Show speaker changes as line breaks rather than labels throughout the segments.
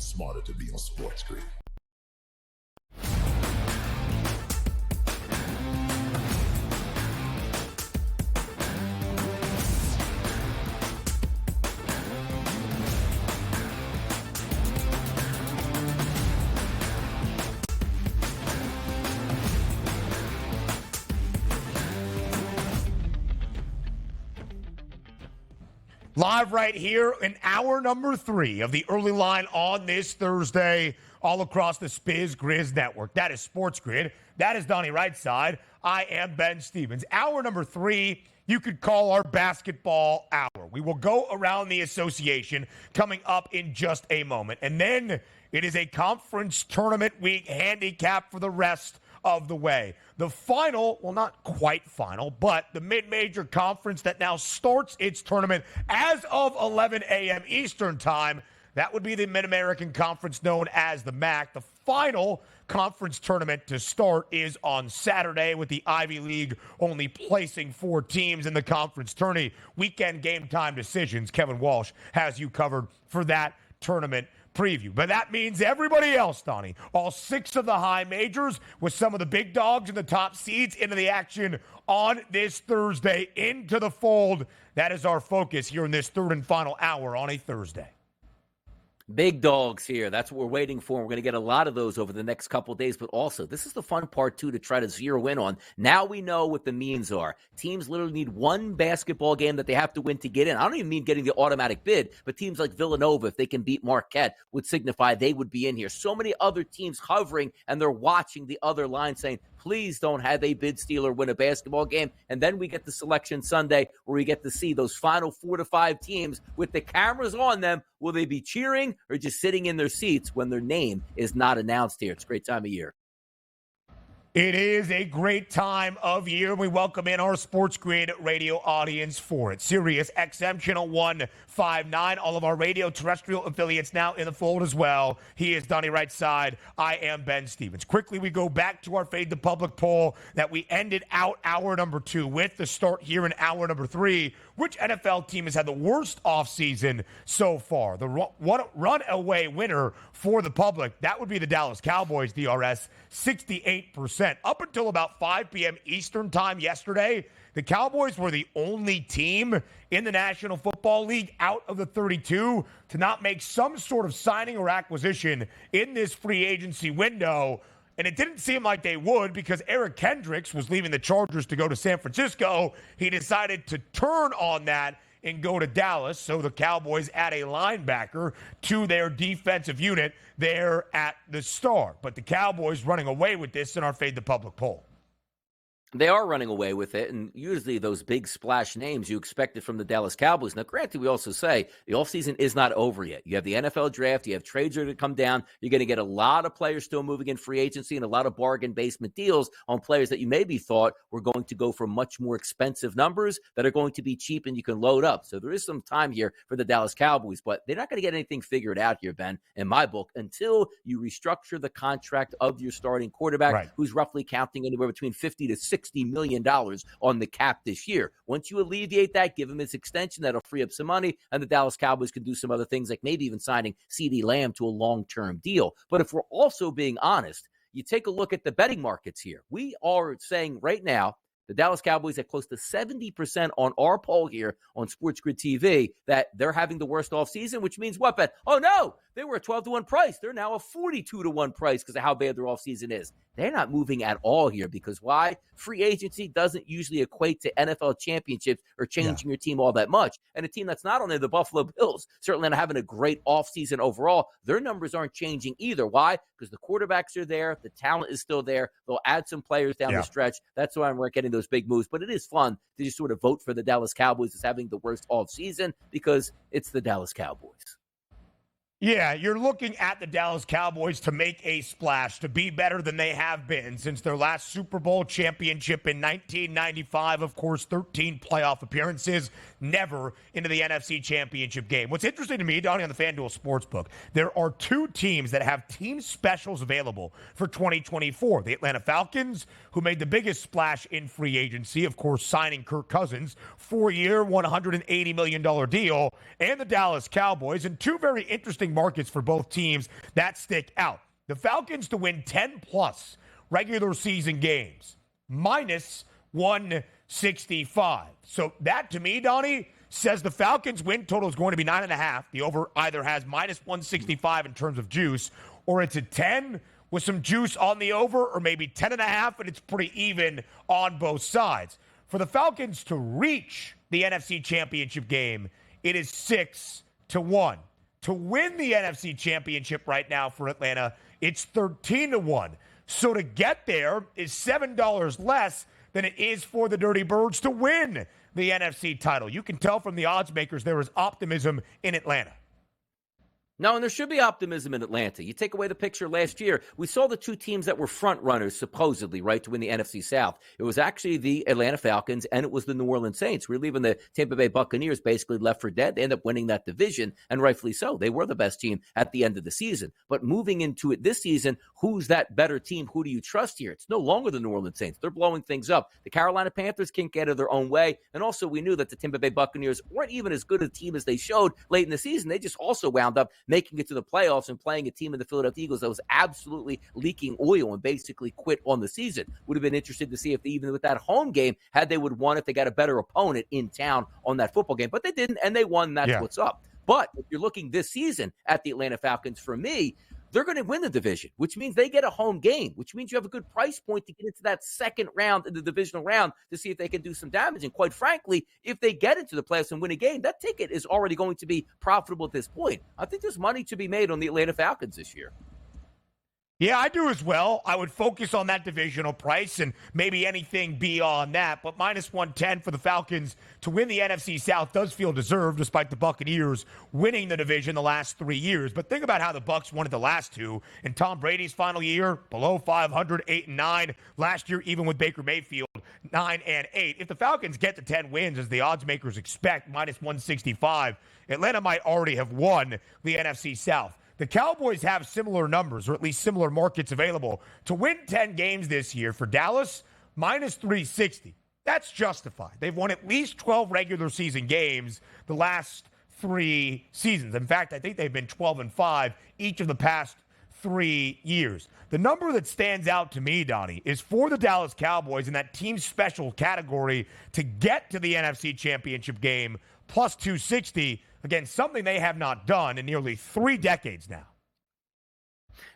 smarter to be on SportsGrid.
Live right here in hour number 3 of the early line on this Thursday, all across the SportsGrid network. That is SportsGrid. That is Donnie Rightside. I am Ben Stevens. Hour number 3, you could call our basketball hour. We will go around the association coming up in just a moment. And then it is a conference tournament week handicap for the rest of the way. The final, well, not quite final, but the mid-major conference that now starts its tournament as of 11 a.m. Eastern time. That would be the Mid-American Conference known as the MAC. The final conference tournament to start is on Saturday, with the Ivy League only placing 4 teams in the conference tourney. Weekend game time decisions. Kevin Walsh has you covered for that tournament preview. But that means everybody else, Donnie, all 6 of the high majors with some of the big dogs and the top seeds into the action on this Thursday, into the fold. That is our focus here in this third and final hour on a Thursday.
Big dogs here. That's what we're waiting for. We're going to get a lot of those over the next couple of days. But also, this is the fun part, too, to try to zero in on. Now we know what the means are. Teams literally need one basketball game that they have to win to get in. I don't even mean getting the automatic bid, but teams like Villanova, if they can beat Marquette, would signify they would be in here. So many other teams hovering, and they're watching the other line saying, please don't have a bid stealer win a basketball game. And then we get the Selection Sunday where we get to see those final 4 to 5 teams with the cameras on them. Will they be cheering or just sitting in their seats when their name is not announced here? It's a great time of year.
It is a great time of year. We welcome in our SportsGrid radio audience for it. Sirius XM Channel 159. All of our radio terrestrial affiliates now in the fold as well. He is Donnie Rightside. I am Ben Stevens. Quickly, we go back to our Fade the Public poll that we ended out hour number 2 with. The start here in hour number 3. Which NFL team has had the worst offseason so far? The runaway winner for the public, that would be the Dallas Cowboys, DRS, 68%. Up until about 5 p.m. Eastern time yesterday, the Cowboys were the only team in the National Football League out of the 32 to not make some sort of signing or acquisition in this free agency window. And it didn't seem like they would, because Eric Kendricks was leaving the Chargers to go to San Francisco. He decided to turn on that and go to Dallas. So the Cowboys add a linebacker to their defensive unit there at the start. But the Cowboys running away with this in our Fade the Public poll.
They are running away with it, and usually those big splash names you expected from the Dallas Cowboys. Now, granted, we also say the offseason is not over yet. You have the NFL draft. You have trades that are to come down. You're going to get a lot of players still moving in free agency and a lot of bargain basement deals on players that you maybe thought were going to go for much more expensive numbers that are going to be cheap and you can load up. So there is some time here for the Dallas Cowboys, but they're not going to get anything figured out here, Ben, in my book, until you restructure the contract of your starting quarterback, right, who's roughly counting anywhere between $50 to $60 million on the cap this year. Once you alleviate that, give him his extension, that'll free up some money, and the Dallas Cowboys can do some other things, like maybe even signing CeeDee Lamb to a long-term deal. But if we're also being honest, you take a look at the betting markets here. We are saying right now, the Dallas Cowboys at close to 70% on our poll here on SportsGrid TV that they're having the worst offseason, which means what, Ben? Oh, no, they were a 12-1 price. They're now a 42-1 price because of how bad their offseason is. They're not moving at all here because why? Free agency doesn't usually equate to NFL championships or changing your team all that much. And a team that's not only the Buffalo Bills, certainly not having a great offseason overall, their numbers aren't changing either. Why? Because the quarterbacks are there. The talent is still there. They'll add some players down the stretch. That's why we're getting those big moves. But it is fun to just sort of vote for the Dallas Cowboys as having the worst offseason because it's the Dallas Cowboys.
Yeah, you're looking at the Dallas Cowboys to make a splash, to be better than they have been since their last Super Bowl championship in 1995. Of course, 13 playoff appearances, never into the NFC Championship game. What's interesting to me, Donnie, on the FanDuel Sportsbook, there are 2 teams that have team specials available for 2024. The Atlanta Falcons, who made the biggest splash in free agency, of course, signing Kirk Cousins, 4-year, $180 million deal, and the Dallas Cowboys, and 2 very interesting markets for both teams that stick out. The Falcons to win 10-plus regular season games, minus 165. So that, to me, Donnie, says the Falcons win total is going to be 9.5. The over either has minus 165 in terms of juice, or it's a 10 with some juice on the over, or maybe 10.5, and it's pretty even on both sides. For the Falcons to reach the NFC Championship game, it is 6-1. To win the NFC Championship right now for Atlanta, it's 13-1. So to get there is $7 less than it is for the Dirty Birds to win the NFC title. You can tell from the odds makers there is optimism in Atlanta.
No, and there should be optimism in Atlanta. You take away the picture last year, we saw the two teams that were front runners, supposedly, right, to win the NFC South. It was actually the Atlanta Falcons, and it was the New Orleans Saints. We're leaving the Tampa Bay Buccaneers basically left for dead. They end up winning that division, and rightfully so. They were the best team at the end of the season. But moving into it this season, who's that better team? Who do you trust here? It's no longer the New Orleans Saints. They're blowing things up. The Carolina Panthers can't get out of their own way, and also we knew that the Tampa Bay Buccaneers weren't even as good a team as they showed late in the season. They just also wound up making it to the playoffs and playing a team in the Philadelphia Eagles that was absolutely leaking oil and basically quit on the season. Would have been interested to see if even with that home game, had they would won if they got a better opponent in town on that football game. But they didn't, and they won, and that's what's up. But if you're looking this season at the Atlanta Falcons, for me, they're going to win the division, which means they get a home game, which means you have a good price point to get into that second round in the divisional round to see if they can do some damage. And quite frankly, if they get into the playoffs and win a game, that ticket is already going to be profitable at this point. I think there's money to be made on the Atlanta Falcons this year.
Yeah, I do as well. I would focus on that divisional price and maybe anything beyond that. But minus 110 for the Falcons to win the NFC South does feel deserved, despite the Buccaneers winning the division the last 3 years. But think about how the Bucs won it the last two. In Tom Brady's final year, below 500, 8-9. Last year, even with Baker Mayfield, 9-8. If the Falcons get to 10 wins, as the odds makers expect, minus 165, Atlanta might already have won the NFC South. The Cowboys have similar numbers, or at least similar markets available. To win 10 games this year for Dallas, minus 360. That's justified. They've won at least 12 regular season games the last 3 seasons. In fact, I think they've been 12-5 each of the past 3 years. The number that stands out to me, Donnie, is for the Dallas Cowboys in that team special category to get to the NFC Championship game, plus 260. Again, something they have not done in nearly 3 decades now.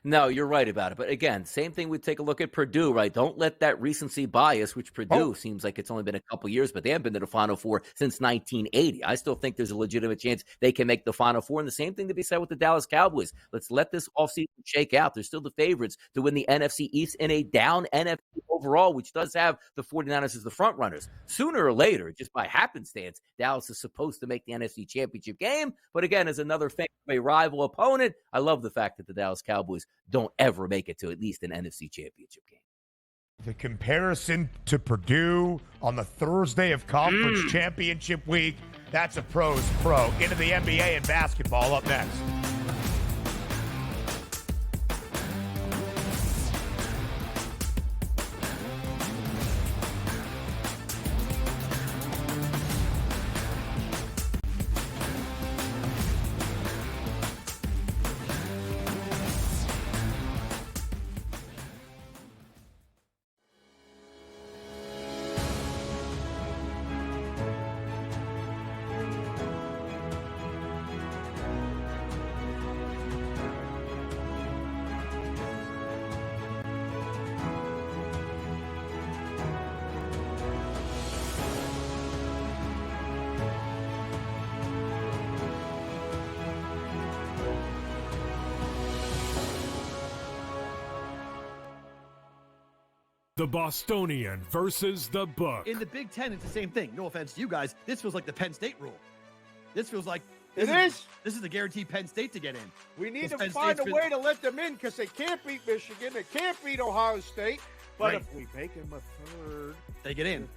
No, you're right about it. But again, same thing, we take a look at Purdue, right? Don't let that recency bias, which Purdue seems like it's only been a couple years, but they haven't been to the Final Four since 1980. I still think there's a legitimate chance they can make the Final Four. And the same thing to be said with the Dallas Cowboys. Let's let this offseason shake out. They're still the favorites to win the NFC East in a down NFC overall, which does have the 49ers as the front runners. Sooner or later, just by happenstance, Dallas is supposed to make the NFC Championship game. But again, as another fan of a rival opponent, I love the fact that the Dallas Cowboys don't ever make it to at least an NFC Championship game.
The comparison to Purdue on the Thursday of Conference Championship Week, that's a pro's pro. Into the NBA and basketball up next.
The Bostonian versus the Book.
In the Big Ten, it's the same thing. No offense to you guys. This feels like the Penn State rule. This feels like
This is
the guaranteed Penn State to get in.
We need to
Penn
find
State's
a way to let them in because they can't beat Michigan. They can't beat Ohio State. But
Right.
if we make them a third,
They get in.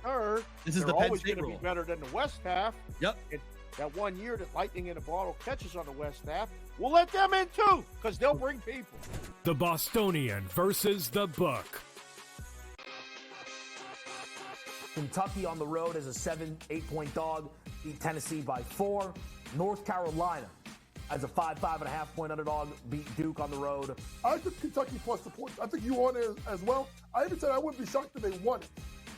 this
is
they're
the Penn
always
State
going to
rule.
be better than the West half.
Yep.
And that 1 year that Lightning in a Bottle catches on the West half, we'll let them in too because they'll bring people.
The Bostonian versus the Book.
Kentucky on the road as a 7-8 point dog, beat Tennessee by 4. North Carolina as a 5.5 point underdog, beat Duke on the road.
I took Kentucky plus the points. I think you on it as well. I even said I wouldn't be shocked if they won it.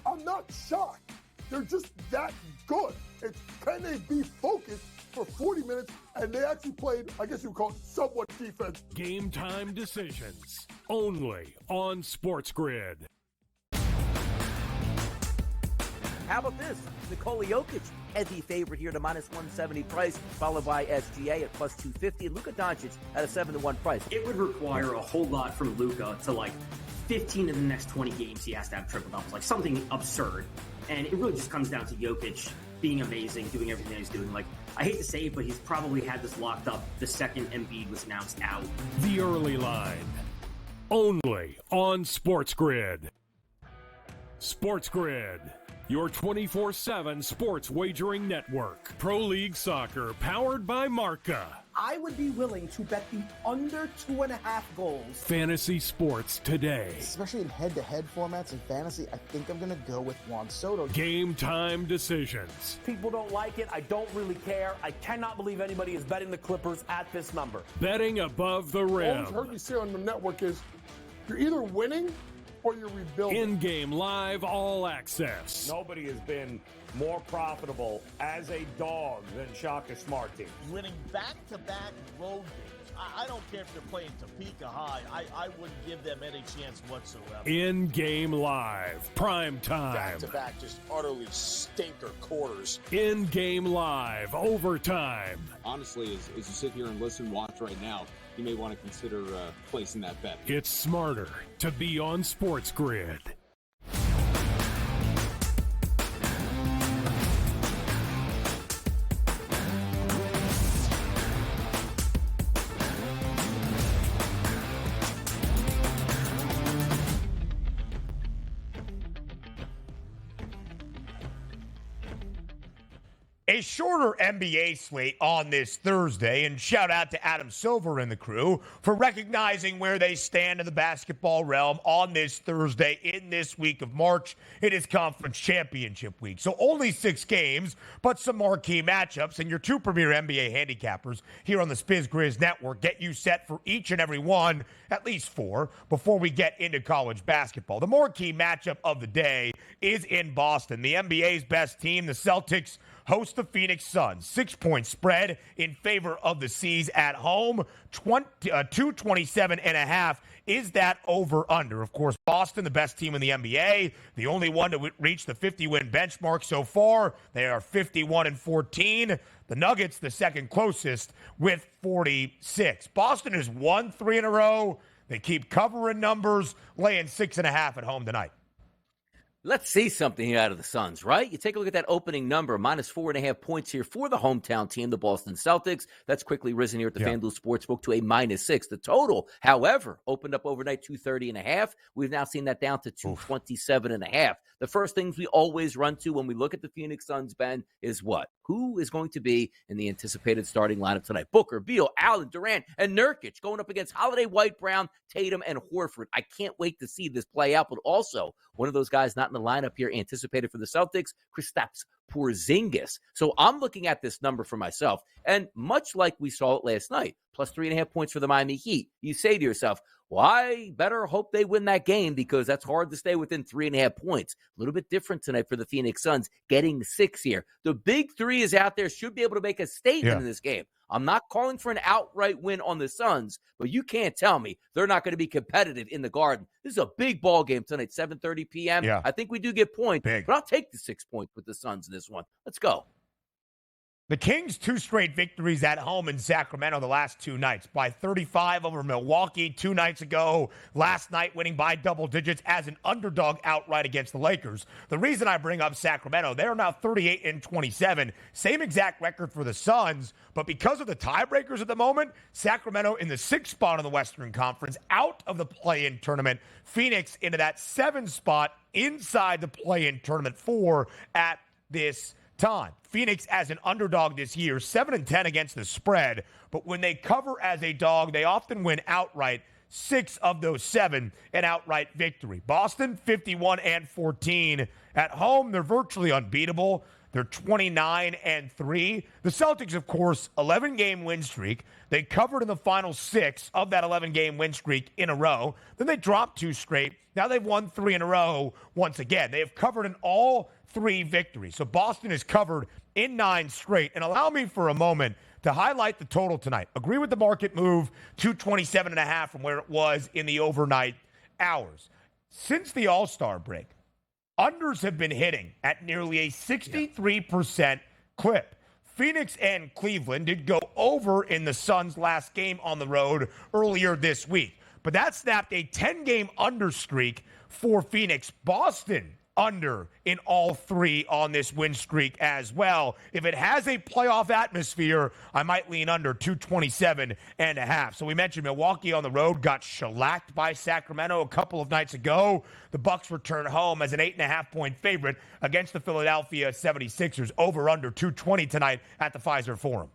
I'm not shocked. They're just that good. It's can they be focused for 40 minutes? And they actually played, I guess you would call it somewhat defense.
Game time decisions only on SportsGrid.
How about this? Nikola Jokic, heavy favorite here to minus 170 price, followed by SGA at plus 250, and Luka Doncic at a 7-1 price.
It would require a whole lot from Luka to, like, 15 of the next 20 games he has to have triple doubles, like something absurd. And it really just comes down to Jokic being amazing, doing everything he's doing. Like, I hate to say it, but he's probably had this locked up the second Embiid was announced out.
The early line only on SportsGrid. SportsGrid, your 24/7 sports wagering network. Pro League Soccer, powered by Marca.
I would be willing to bet the under 2.5 goals.
Fantasy sports today.
Especially in head-to-head formats in fantasy, I think I'm going to go with Juan Soto.
Game time decisions.
People don't like it. I don't really care. I cannot believe anybody is betting the Clippers at this number.
Betting above the
All
rim.
I've heard you say on the network is you're either winning or you're rebuilding.
In-game live all access.
Nobody has been more profitable as a dog than Shaka Smart team.
Winning back-to-back road games. I don't care if they're playing Topeka High. I wouldn't give them any chance whatsoever.
In-game live, prime time.
Back-to-back, just utterly stinker quarters.
In-game live, overtime.
Honestly, as you sit here and listen, watch right now, you may want to consider placing that bet.
It's smarter to be on SportsGrid.
A shorter NBA slate on this Thursday, and shout out to Adam Silver and the crew for recognizing where they stand in the basketball realm on this Thursday in this week of March. It is Conference Championship week, so only 6 games, but some marquee matchups, and your 2 premier NBA handicappers here on the SportsGrid Network get you set for each and every one, at least 4, before we get into college basketball. The marquee matchup of the day is in Boston. The NBA's best team, the Celtics, host the Phoenix Suns. 6-point spread in favor of the C's at home. 227.5 is that over-under. Of course, Boston, the best team in the NBA, the only one to reach the 50-win benchmark so far. They are 51-14. The Nuggets, the second closest, with 46. Boston has won 3 in a row. They keep covering numbers, laying 6.5 at home tonight.
Let's see something here out of the Suns, right? You take a look at that opening number, minus 4.5 points here for the hometown team, the Boston Celtics. That's quickly risen here at the FanDuel Sportsbook to a -6. The total, however, opened up overnight 230.5. We've now seen that down to 227.5. The first things we always run to when we look at the Phoenix Suns, Ben, is what? Who is going to be in the anticipated starting lineup tonight? Booker, Beal, Allen, Durant, and Nurkic going up against Holiday, White, Brown, Tatum, and Horford. I can't wait to see this play out, but also one of those guys not in the lineup here anticipated for the Celtics, Kristaps Porzingis. So I'm looking at this number for myself, and much like we saw it last night, plus 3.5 points for the Miami Heat, you say to yourself, well, I better hope they win that game because that's hard to stay within 3.5 points. A little bit different tonight for the Phoenix Suns, getting 6 here. The big 3 is out there, should be able to make a statement in this game. I'm not calling for an outright win on the Suns, but you can't tell me they're not going to be competitive in the Garden. This is a big ball game tonight, 7:30 p.m.
Yeah.
I think we do get points, but I'll take the 6 points with the Suns in this one. Let's go.
The Kings' 2 straight victories at home in Sacramento the last 2 nights, by 35 over Milwaukee 2 nights ago. Last night winning by double digits as an underdog outright against the Lakers. The reason I bring up Sacramento, they're now 38-27. Same exact record for the Suns, but because of the tiebreakers at the moment, Sacramento in the 6th spot in the Western Conference, out of the play-in tournament. Phoenix into that 7th spot inside the play-in tournament 4 at this time. Phoenix as an underdog this year, 7-10 against the spread, but when they cover as a dog, they often win outright. 6 of those 7 an outright victory. Boston 51-14 at home. They're virtually unbeatable. They're 29-3. The Celtics, of course, 11-game win streak. They covered in the final 6 of that 11-game win streak in a row. Then they dropped 2 straight. Now they've won 3 in a row once again. They have covered in all 3 victories. So Boston is covered in 9 straight. And allow me for a moment to highlight the total tonight. Agree with the market move, 227.5 from where it was in the overnight hours. Since the All-Star break, unders have been hitting at nearly a 63% clip. Phoenix and Cleveland did go over in the Suns' last game on the road earlier this week. But that snapped a 10-game under streak for Phoenix. Boston under in all 3 on this win streak as well. If it has a playoff atmosphere, I might lean under 227.5. So we mentioned Milwaukee on the road got shellacked by Sacramento a couple of nights ago. The Bucks return home as an 8.5-point favorite against the Philadelphia 76ers. Over under 220 tonight at the Pfizer Forum.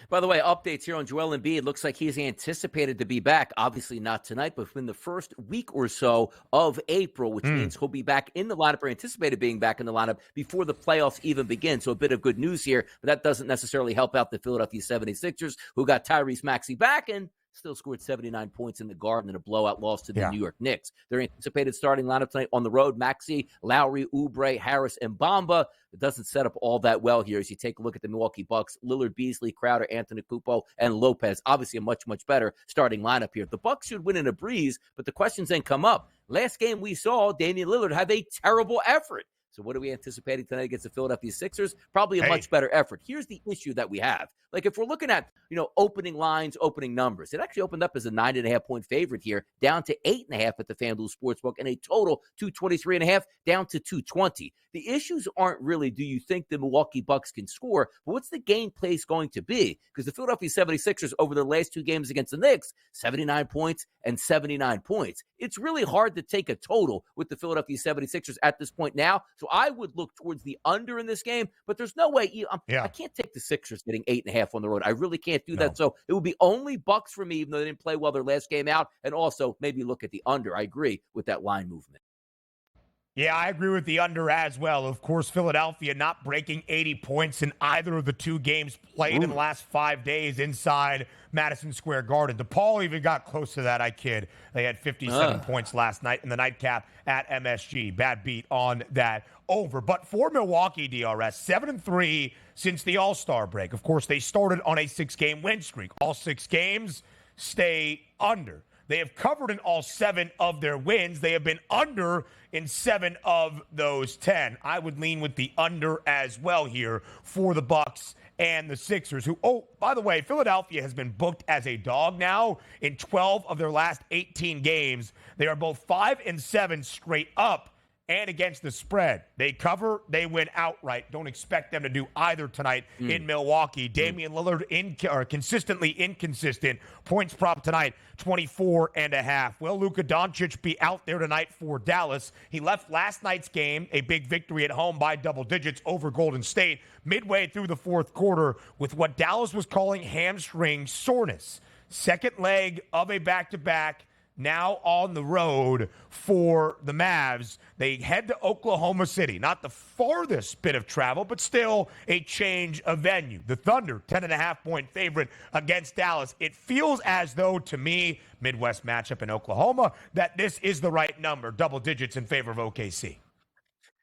By the way, updates here on Joel Embiid. It looks like he's anticipated to be back. Obviously not tonight, but within the first week or so of April, which means he'll be back in the lineup or anticipated being back in the lineup before the playoffs even begin. So a bit of good news here, but that doesn't necessarily help out the Philadelphia 76ers, who got Tyrese Maxey back and still scored 79 points in the Garden in a blowout loss to the New York Knicks. Their anticipated starting lineup tonight on the road, Maxey, Lowry, Oubre, Harris, and Bamba. It doesn't set up all that well here as you take a look at the Milwaukee Bucks. Lillard, Beasley, Crowder, Antetokounmpo, and Lopez. Obviously a much, much better starting lineup here. The Bucks should win in a breeze, but the questions then come up. Last game we saw Damian Lillard have a terrible effort. So what are we anticipating tonight against the Philadelphia Sixers? Probably a much better effort. Here's the issue that we have. Like if we're looking at, opening lines, opening numbers, it actually opened up as a 9.5-point favorite here, down to 8.5 at the FanDuel Sportsbook, and a total 223.5 down to 220. The issues aren't really, do you think the Milwaukee Bucks can score, but what's the game place going to be? Because the Philadelphia 76ers over their last 2 games against the Knicks, 79 points and 79 points. It's really hard to take a total with the Philadelphia 76ers at this point now. So I would look towards the under in this game, but there's no way. I can't take the Sixers getting 8.5 on the road. I really can't do that. So it would be only Bucks for me, even though they didn't play well their last game out, and also maybe look at the under. I agree with that line movement.
Yeah, I agree with the under as well. Of course, Philadelphia not breaking 80 points in either of the 2 games played in the last 5 days inside Madison Square Garden. DePaul even got close to that, I kid. They had 57 points last night in the nightcap at MSG. Bad beat on that over. But for Milwaukee, DRS, 7-3 since the All-Star break. Of course, they started on a 6-game win streak. All 6 games stay under. They have covered in all 7 of their wins. They have been under in 7 of those 10. I would lean with the under as well here for the Bucks and the Sixers, who, by the way, Philadelphia has been booked as a dog now in 12 of their last 18 games. They are both 5-7 straight up and against the spread. They cover, they win outright. Don't expect them to do either tonight in Milwaukee. Damian Lillard consistently inconsistent. Points prop tonight, 24.5. Will Luka Doncic be out there tonight for Dallas? He left last night's game, a big victory at home by double digits over Golden State, midway through the 4th quarter with what Dallas was calling hamstring soreness. Second leg of a back-to-back. Now on the road for the Mavs. They head to Oklahoma City. Not the farthest bit of travel, but still a change of venue. The Thunder, 10.5-point favorite against Dallas. It feels as though, to me, Midwest matchup in Oklahoma, that this is the right number, double digits in favor of OKC.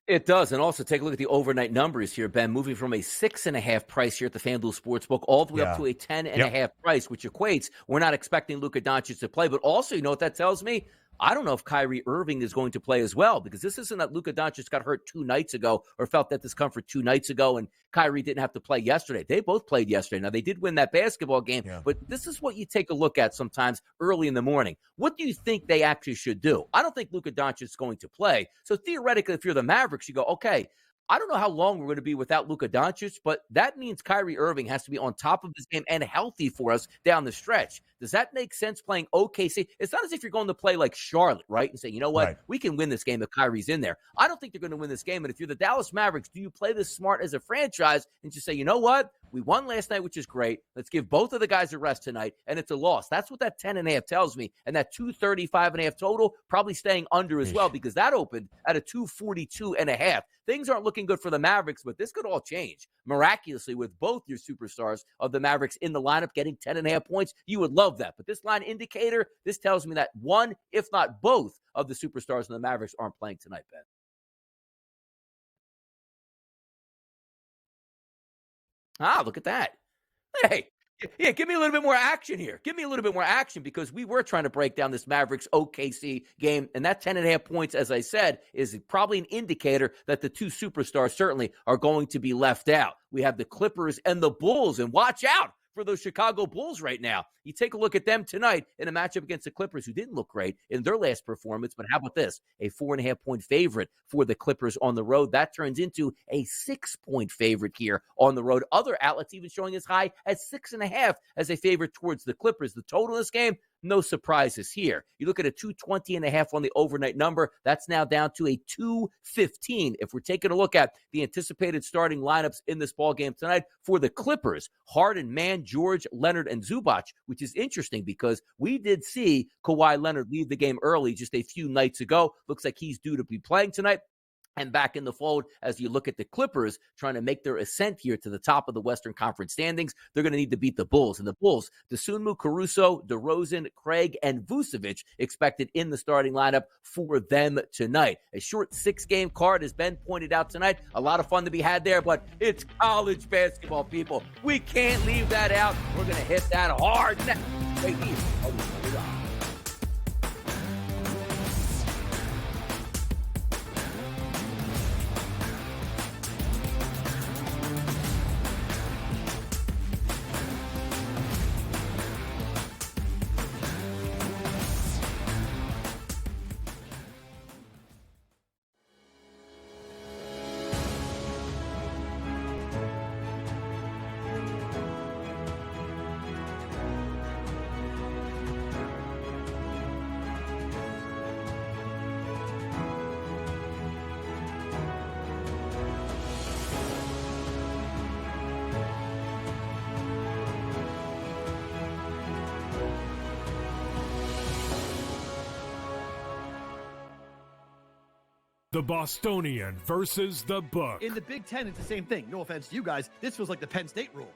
It does. And also take a look at the overnight numbers here, Ben, moving from a 6.5 price here at the FanDuel Sportsbook all the way up to a 10.5 price, which equates we're not expecting Luka Doncic to play. But also, you know what that tells me? I don't know if Kyrie Irving is going to play as well, because this isn't that Luka Doncic got hurt 2 nights ago or felt that discomfort 2 nights ago and Kyrie didn't have to play yesterday. They both played yesterday. Now, they did win that basketball game, but this is what you take a look at sometimes early in the morning. What do you think they actually should do? I don't think Luka Doncic is going to play. So theoretically, if you're the Mavericks, you go, okay, I don't know how long we're going to be without Luka Doncic, but that means Kyrie Irving has to be on top of his game and healthy for us down the stretch. Does that make sense playing OKC? It's not as if you're going to play like Charlotte, right? And say, you know what? We can win this game if Kyrie's in there. I don't think they're going to win this game. And if you're the Dallas Mavericks, do you play this smart as a franchise and just say, you know what? We won last night, which is great. Let's give both of the guys a rest tonight, and it's a loss. That's what that 10.5 tells me. And that 235.5 total, probably staying under as well, because that opened at a 242.5. Things aren't looking good for the Mavericks, but this could all change miraculously with both your superstars of the Mavericks in the lineup getting 10.5 points. You would love that. But this line indicator, this tells me that one, if not both, of the superstars of the Mavericks aren't playing tonight, Ben. Look at that. Hey, yeah, give me a little bit more action here. Give me a little bit more action, because we were trying to break down this Mavericks OKC game, and that 10.5 points, as I said, is probably an indicator that the two superstars certainly are going to be left out. We have the Clippers and the Bulls, and watch out for those Chicago Bulls right now. You take a look at them tonight in a matchup against the Clippers, who didn't look great in their last performance. But how about this? A 4.5-point favorite for the Clippers on the road. That turns into a 6-point favorite here on the road. Other outlets even showing as high as 6.5 as a favorite towards the Clippers. The total in this game, no surprises here. You look at a 220.5 on the overnight number. That's now down to a 215. If we're taking a look at the anticipated starting lineups in this ball game tonight for the Clippers, Harden, Mann, George, Leonard, and Zubac, which is interesting because we did see Kawhi Leonard leave the game early just a few nights ago. Looks like he's due to be playing tonight. And back in the fold, as you look at the Clippers trying to make their ascent here to the top of the Western Conference standings, they're going to need to beat the Bulls. And the Bulls, Dosunmu, Caruso, DeRozan, Craig, and Vucevic expected in the starting lineup for them tonight. A short 6-game card, as Ben pointed out tonight. A lot of fun to be had there, but it's college basketball, people. We can't leave that out. We're going to hit that hard next. Right here.
The Bostonian versus the Book.
In the Big Ten, it's the same thing. No offense to you guys. This feels like the Penn State rule.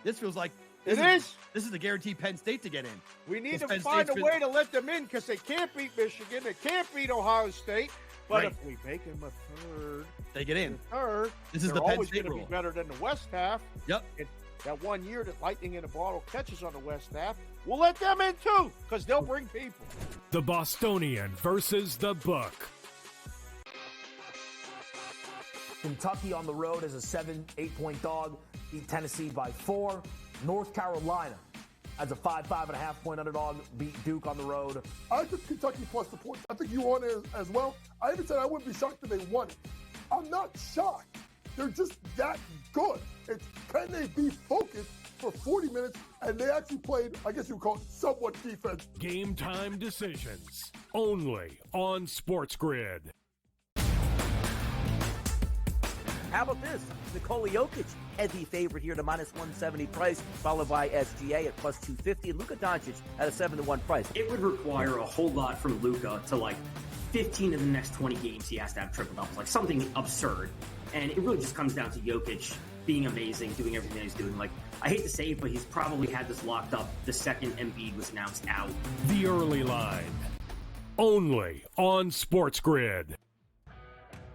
This feels like this is the guaranteed Penn State to get in.
We need to find a way to let them in because they can't beat Michigan. They can't beat Ohio State. But if we make them a third,
they get in.
Third,
this is the Penn
always
State
going to
rule.
be better than the West half.
Yep.
And that 1 year that Lightning in a Bottle catches on the West half, we'll let them in too because they'll bring people.
The Bostonian versus the Book.
Kentucky on the road as a 7-8 dog, beat Tennessee by 4. North Carolina as a 5.5 point underdog, beat Duke on the road.
I took Kentucky plus the points. I think you won it as well. I even said I wouldn't be shocked if they won it. I'm not shocked. They're just that good. It's can they be focused for 40 minutes, and they actually played, I guess you would call it somewhat defense.
Game time decisions, only on SportsGrid.
How about this? Nikola Jokic, heavy favorite here to -170 price, followed by SGA at +250, and Luka Doncic at a 7-1 price.
It would require a whole lot from Luka to, like, 15 of the next 20 games he has to have triple doubles, like something absurd. And it really just comes down to Jokic being amazing, doing everything he's doing. Like, I hate to say it, but he's probably had this locked up the second Embiid was announced out.
The early line, only on SportsGrid.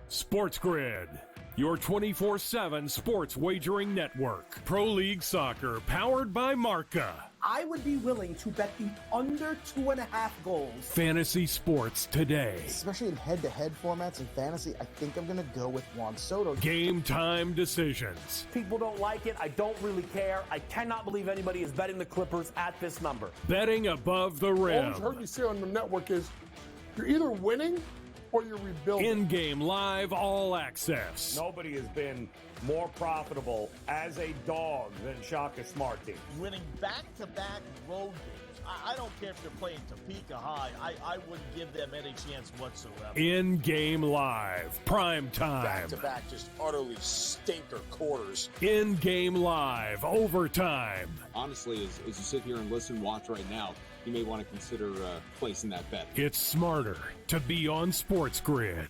SportsGrid, your 24/7 sports wagering network. Pro League Soccer, powered by Marca.
I would be willing to bet the under 2.5 goals.
Fantasy sports today.
Especially in head-to-head formats in fantasy, I think I'm going to go with Juan Soto.
Game time decisions.
People don't like it. I don't really care. I cannot believe anybody is betting the Clippers at this number.
Betting above the rim.
Always heard me say on the network is you're either winning or you're rebuilding.
In-game live, all access.
Nobody has been more profitable as a dog than Shaka Smart team.
Winning back-to-back road games. I don't care if they're playing Topeka High. I wouldn't give them any chance whatsoever.
In-game live, prime time.
Back-to-back, just utterly stinker quarters.
In-game live, overtime.
Honestly, as you sit here and listen, watch right now, you may want to consider placing that bet.
It's smarter to be on SportsGrid.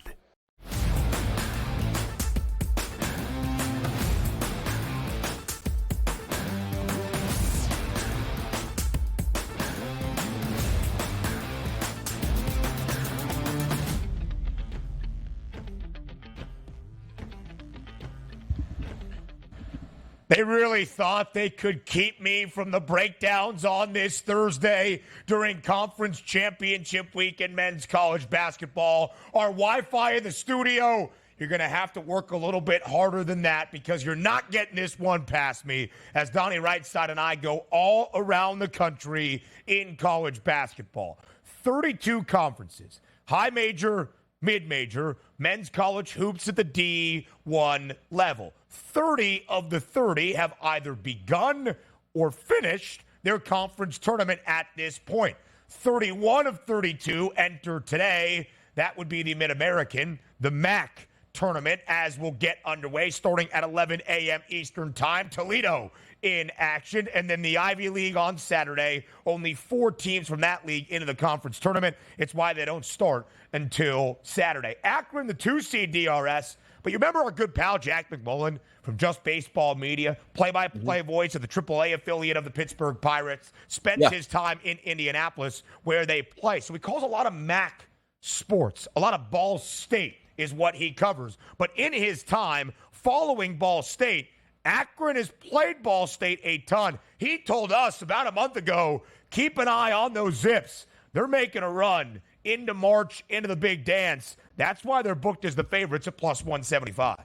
They really thought they could keep me from the breakdowns on this Thursday during Conference Championship Week in men's college basketball. Our Wi-Fi in the studio, you're going to have to work a little bit harder than that because you're not getting this one past me as Donnie Rightside and I go all around the country in college basketball. 32 conferences, high major, mid-major, men's college hoops at the D1 level. 30 of the 30 have either begun or finished their conference tournament at this point. 31 of 32 enter today. That would be the Mid-American, the MAC tournament, as will get underway starting at 11 a.m. Eastern Time. Toledo in action, and then the Ivy League on Saturday. Only 4 teams from that league into the conference tournament. It's why they don't start until Saturday. Akron, the 2-seed DRS. But you remember our good pal Jack McMullen from Just Baseball Media, play-by-play voice of the AAA affiliate of the Pittsburgh Pirates, spends his time in Indianapolis where they play. So he calls a lot of MAC sports. A lot of Ball State is what he covers. But in his time following Ball State, Akron has played Ball State a ton. He told us about a month ago, keep an eye on those Zips. They're making a run into March, into the big dance. That's why they're booked as the favorites at plus 175.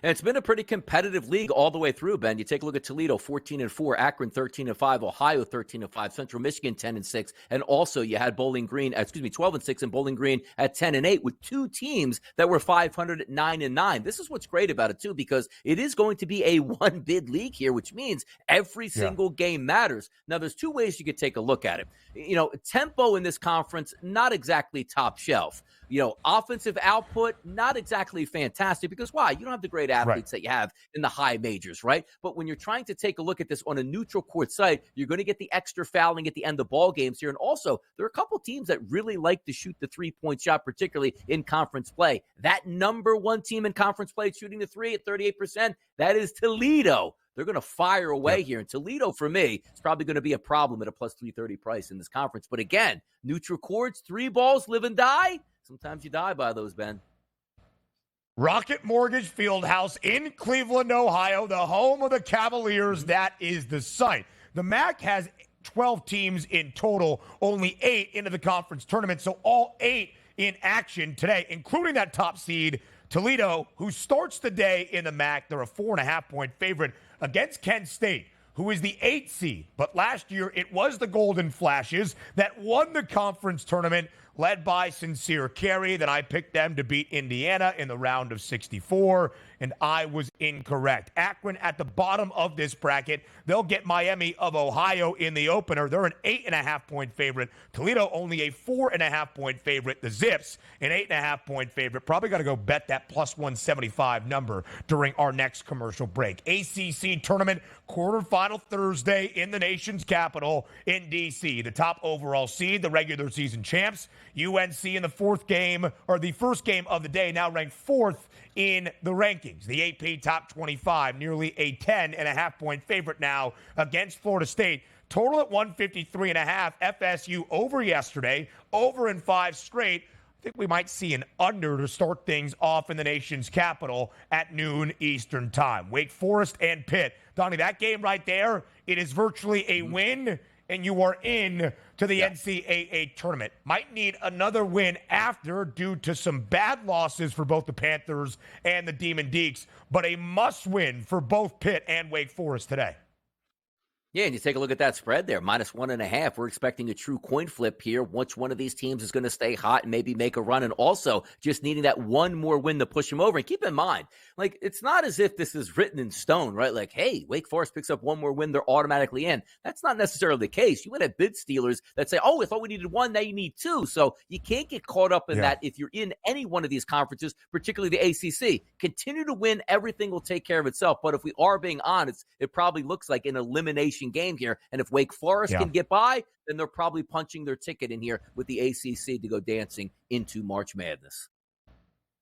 And it's been a pretty competitive league all the way through, Ben. You take a look at Toledo, 14-4, Akron, 13-5, Ohio, 13-5, Central Michigan, 10-6, and also you had 12-6, and Bowling Green at 10-8, with 2 teams that were 500 at 9-9. This is what's great about it too, because it is going to be a one-bid league here, which means every single game matters. Now, there's 2 ways you could take a look at it. You know, tempo in this conference, not exactly top shelf. You know, offensive output, not exactly fantastic, because why? You don't have the great athletes that you have in the high majors, right? But when you're trying to take a look at this on a neutral court site, you're going to get the extra fouling at the end of ball games here. And also, there are a couple teams that really like to shoot the three-point shot, particularly in conference play. That number 1 team in conference play shooting the three at 38%, that is Toledo. They're going to fire away here. And Toledo, for me, is probably going to be a problem at a plus 330 price in this conference. But again, neutral courts, 3 balls, live and die. Sometimes you die by those, Ben.
Rocket Mortgage Fieldhouse in Cleveland, Ohio, the home of the Cavaliers. That is the site. The MAC has 12 teams in total, only 8 into the conference tournament. So all 8 in action today, including that top seed, Toledo, who starts the day in the MAC. They're a 4.5-point favorite against Kent State, who is the 8th seed. But last year, it was the Golden Flashes that won the conference tournament, led by Sincere Carey. Then I picked them to beat Indiana in the round of 64, and I was incorrect. Akron at the bottom of this bracket. They'll get Miami of Ohio in the opener. They're an 8.5-point favorite. Toledo only a 4.5-point favorite. The Zips, an 8.5-point favorite. Probably got to go bet that plus 175 number during our next commercial break. ACC tournament quarterfinal Thursday in the nation's capital in D.C. The top overall seed, the regular season champs, UNC in the first game of the day, now ranked 4th in the rankings. The AP top 25, nearly a 10.5-point favorite now against Florida State. Total at 153.5. FSU over yesterday, over in 5 straight. I think we might see an under to start things off in the nation's capital at noon Eastern time. Wake Forest and Pitt. Donnie, that game right there, it is virtually a win, and you are in to the NCAA tournament. Might need another win after due to some bad losses for both the Panthers and the Demon Deacs, but a must-win for both Pitt and Wake Forest today.
Yeah, and you take a look at that spread there, -1.5. We're expecting a true coin flip here. Which one of these teams is going to stay hot and maybe make a run, and also just needing that one more win to push them over. And keep in mind, like, it's not as if this is written in stone, right? Like, hey, Wake Forest picks up one more win, they're automatically in. That's not necessarily the case. You would have bid stealers that say, oh, I thought we needed one, now you need two. So you can't get caught up in that if you're in any one of these conferences, particularly the ACC. Continue to win, everything will take care of itself. But if we are being honest, it probably looks like an elimination game here. And if Wake Forest can get by, then they're probably punching their ticket in here with the ACC to go dancing into March Madness.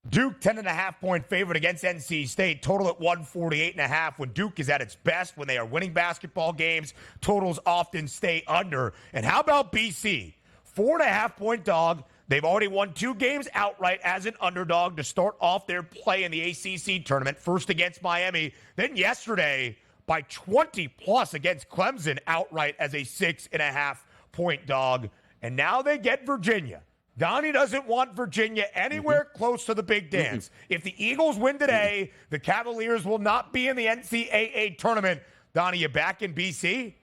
Duke, 10.5-point favorite against NC State. Total at 148.5. When Duke is at its best, when they are winning basketball games, totals often stay under. And how about BC? 4.5-point dog. They've already won 2 games outright as an underdog to start off their play in the ACC tournament. First against Miami, then yesterday by 20+ against Clemson outright as a 6.5-point dog. And now they get Virginia. Donnie doesn't want Virginia anywhere close to the big dance. If the Eagles win today, the Cavaliers will not be in the NCAA tournament. Donnie, you back in BC?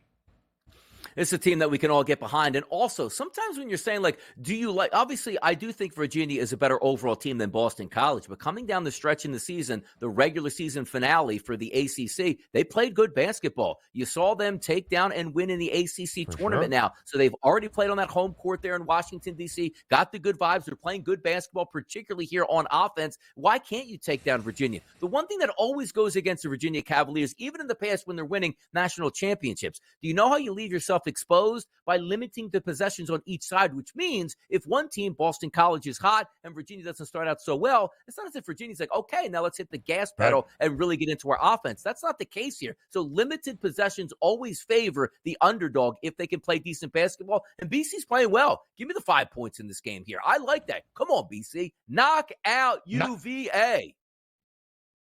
It's a team that we can all get behind. And also, sometimes when you're saying, like, do you like, obviously, I do think Virginia is a better overall team than Boston College. But coming down the stretch in the season, the regular season finale for the ACC, they played good basketball. You saw them take down and win in the ACC tournament now. So they've already played on that home court there in Washington, D.C., got the good vibes. They're playing good basketball, particularly here on offense. Why can't you take down Virginia? The one thing that always goes against the Virginia Cavaliers, even in the past when they're winning national championships, do you know how you leave yourself exposed? By limiting the possessions on each side, which means if one team, Boston College, is hot and Virginia doesn't start out so well, it's not as if Virginia's like, okay, now let's hit the gas pedal and really get into our offense. That's not the case here. So limited possessions always favor the underdog if they can play decent basketball, and BC's playing well. Give me the 5 points in this game here. I like that. Come on, BC. Knock out UVA.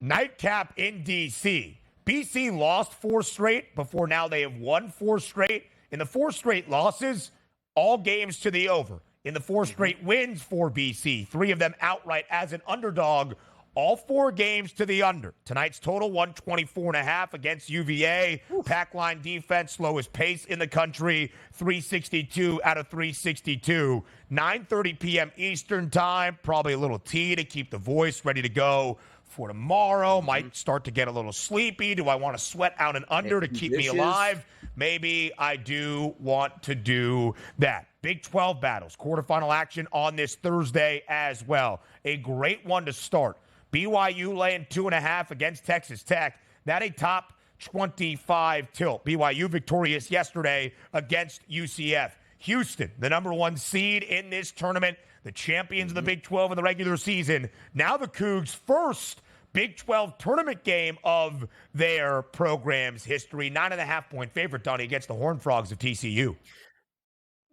Nightcap in D.C. BC lost 4 straight before now they have won 4 straight. In the 4 straight losses, all games to the over. In the 4 straight wins for BC, 3 of them outright as an underdog, all 4 games to the under. Tonight's total, 124.5 against UVA. Pack line defense, slowest pace in the country, 362 out of 362. 9:30 p.m. Eastern time, probably a little tea to keep the voice ready to go for tomorrow. Might start to get a little sleepy. Do I want to sweat out and under to keep me alive? Maybe I do want to do that. Big 12 battles, quarterfinal action on this Thursday as well. A great one to start. BYU laying 2.5 against Texas Tech. That a top 25 tilt. BYU victorious yesterday against UCF. Houston, the number 1 seed in this tournament, the champions of the Big 12 in the regular season. Now the Cougs' first Big 12 tournament game of their program's history. 9.5-point favorite, Donnie, against the Horned Frogs of TCU.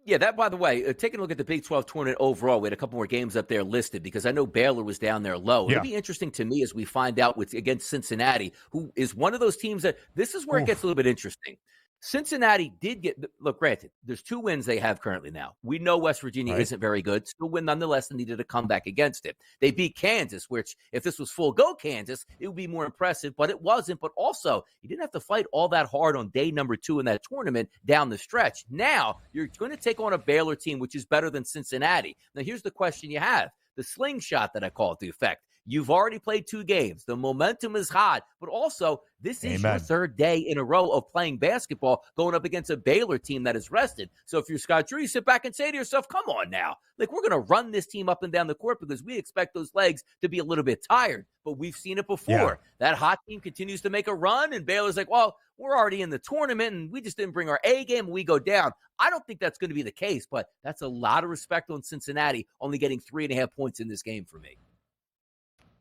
Yeah, that, by the way, taking a look at the Big 12 tournament overall, we had a couple more games up there listed because I know Baylor was down there low. It'll be interesting to me as we find out against Cincinnati, who is one of those teams that this is where it gets a little bit interesting. Cincinnati did get, look, granted, there's 2 wins they have currently now. We know West Virginia isn't very good. Still win nonetheless and needed a comeback against it. They beat Kansas, which if this was full go Kansas, it would be more impressive, but it wasn't. But also, you didn't have to fight all that hard on day number 2 in that tournament down the stretch. Now, you're going to take on a Baylor team, which is better than Cincinnati. Now, here's the question you have. The slingshot that I call it the effect. You've already played 2 games. The momentum is hot, but also this is your 3rd day in a row of playing basketball going up against a Baylor team that is rested. So if you're Scott Drew, you sit back and say to yourself, come on now. Like, we're going to run this team up and down the court because we expect those legs to be a little bit tired. But we've seen it before. Yeah. That hot team continues to make a run, and Baylor's like, well, we're already in the tournament, and we just didn't bring our A game, and we go down. I don't think that's going to be the case, but that's a lot of respect on Cincinnati, only getting 3.5 points in this game for me.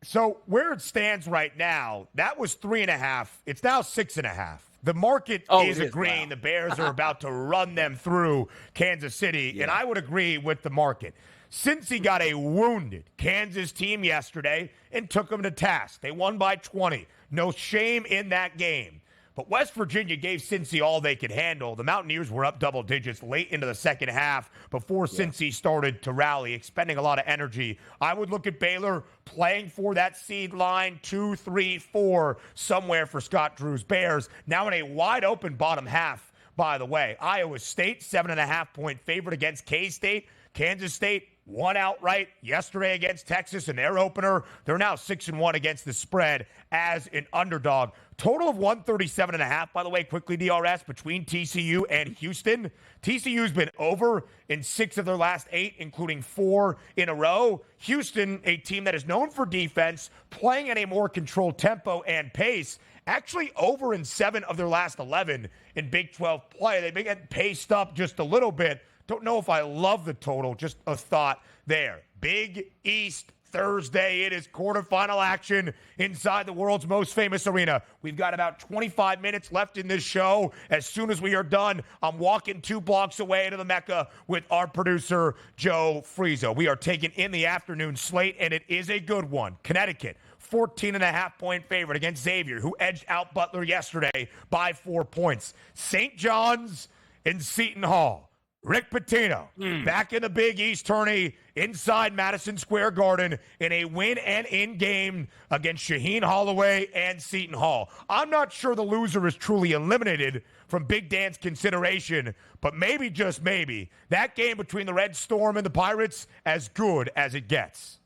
So where it stands right now, that was 3.5. It's now 6.5. The market is agreeing the Bears are about to run them through Kansas City, and I would agree with the market. Cincy got a wounded Kansas team yesterday and took them to task. They won by 20. No shame in that game. But West Virginia gave Cincy all they could handle. The Mountaineers were up double digits late into the second half before Cincy started to rally, expending a lot of energy. I would look at Baylor playing for that seed line 2, 3, 4 somewhere for Scott Drew's Bears. Now in a wide open bottom half by the way. Iowa State, 7.5-point favorite against K-State. Kansas State won outright yesterday against Texas in their opener. They're now 6-1 against the spread as an underdog. Total of 137.5, by the way, quickly, DRS, between TCU and Houston. TCU's been over in 6 of their last 8, including 4 in a row. Houston, a team that is known for defense, playing at a more controlled tempo and pace, actually over in 7 of their last 11 in Big 12 play. They've been getting paced up just a little bit. Don't know if I love the total, just a thought there. Big East Thursday. It is quarterfinal action inside the world's most famous arena. We've got about 25 minutes left in this show. As soon as we are done, I'm walking 2 blocks away to the Mecca with our producer, Joe Frieso. We are taking in the afternoon slate, and it is a good one. Connecticut, 14.5-point favorite against Xavier, who edged out Butler yesterday by 4 points. St. John's and Seton Hall. Rick Pitino back in the Big East tourney inside Madison Square Garden in a win and in game against Shaheen Holloway and Seton Hall. I'm not sure the loser is truly eliminated from Big Dan's consideration, but maybe, just maybe, that game between the Red Storm and the Pirates as good as it gets.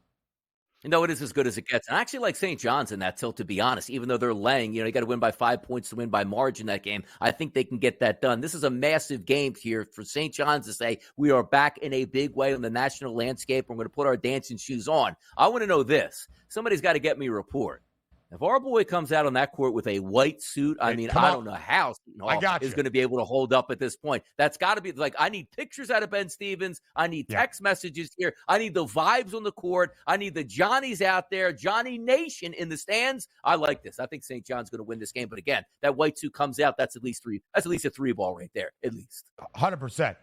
No, it is as good as it gets. And I actually like St. John's in that tilt, to be honest, even though they're laying. You got to win by 5 points to win by margin that game. I think they can get that done. This is a massive game here for St. John's to say we are back in a big way on the national landscape. We're going to put our dancing shoes on. I want to know this. Somebody's got to get me a report. If our boy comes out on that court with a white suit, I don't know how Seton Hall is going to be able to hold up at this point. That's got to be I need pictures out of Ben Stevens. I need text messages here. I need the vibes on the court. I need the Johnnies out there, Johnny Nation in the stands. I like this. I think St. John's going to win this game. But again, that white suit comes out. That's at least a 3 ball right there, at least.
100%.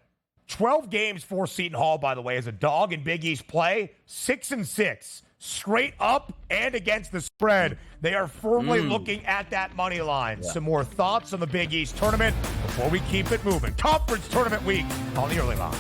12 games for Seton Hall, by the way, as a dog in Big East play. 6-6. Straight up and against the spread. They are firmly looking at that money line. Yeah. Some more thoughts on the Big East tournament before we keep it moving. Conference tournament week on the early line.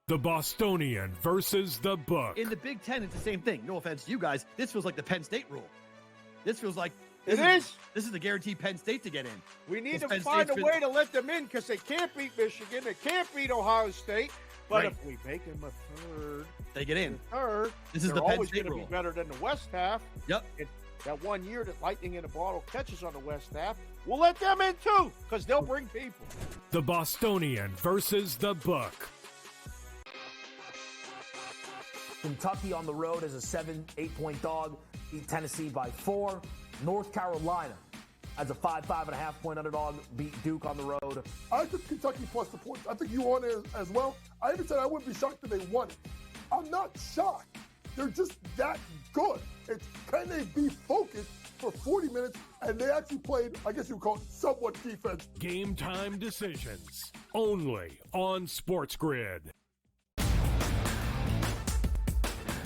The Bostonian versus the Book.
In the Big Ten, it's the same thing. No offense to you guys. This feels like the Penn State rule. This feels like this is the guaranteed Penn State to get in.
We need to find a way to let them in because they can't beat Michigan. They can't beat Ohio State. But if we make them a third,
they get in.
Third,
this is the Penn State rule.
Be better than the West half.
Yep.
That 1 year that Lightning in a Bottle catches on the West half, we'll let them in too because they'll bring people.
The Bostonian versus the Book.
Kentucky on the road as a 7-8-point dog, beat Tennessee by 4. North Carolina as a 5.5-point underdog, beat Duke on the road.
I took Kentucky plus the points. I think you on it as well. I even said I wouldn't be shocked if they won it. I'm not shocked. They're just that good. It's can they be focused for 40 minutes? And they actually played, I guess you would call it somewhat defense.
Game time decisions only on SportsGrid.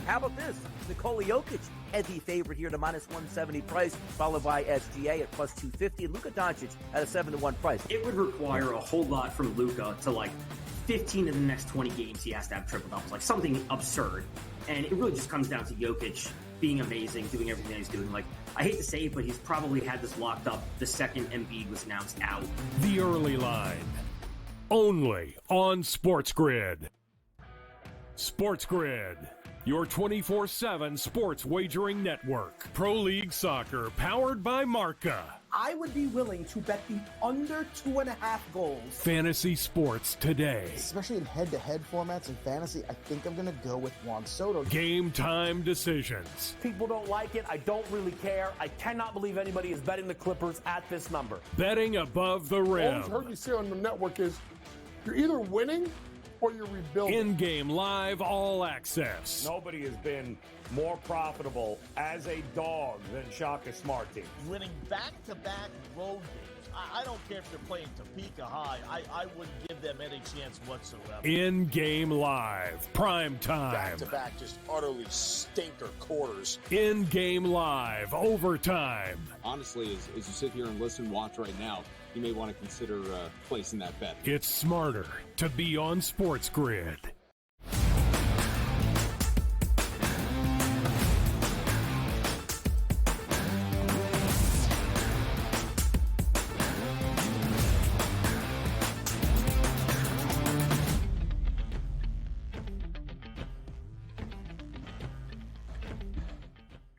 How about this? Nikola Jokic, heavy favorite here to -170 price, followed by SGA at +250, and Luka Doncic at a 7-1 price.
It would require a whole lot from Luka to 15 of the next 20 games he has to have triple doubles, something absurd. And it really just comes down to Jokic being amazing, doing everything he's doing. I hate to say it, but he's probably had this locked up the second Embiid was announced out.
The early line, only on SportsGrid. SportsGrid, your 24/7 sports wagering network. Pro League Soccer, powered by Marca.
I would be willing to bet the under 2.5 goals.
Fantasy sports today.
Especially in head-to-head formats in fantasy, I think I'm going to go with Juan Soto.
Game time decisions.
People don't like it. I don't really care. I cannot believe anybody is betting the Clippers at this number.
Betting above the
All
rim.
I've heard you say on the network is you're either winning or you're rebuilding.
In-game live all access.
Nobody has been more profitable as a dog than Shaka Smart Team.
Winning back-to-back road games. I don't care if they're playing Topeka High. I wouldn't give them any chance whatsoever.
In-game live. Prime time.
Back-to-back just utterly stinker quarters.
In-game live. Overtime.
Honestly, as you sit here and listen, watch right now, you may want to consider placing that bet.
It's smarter to be on SportsGrid.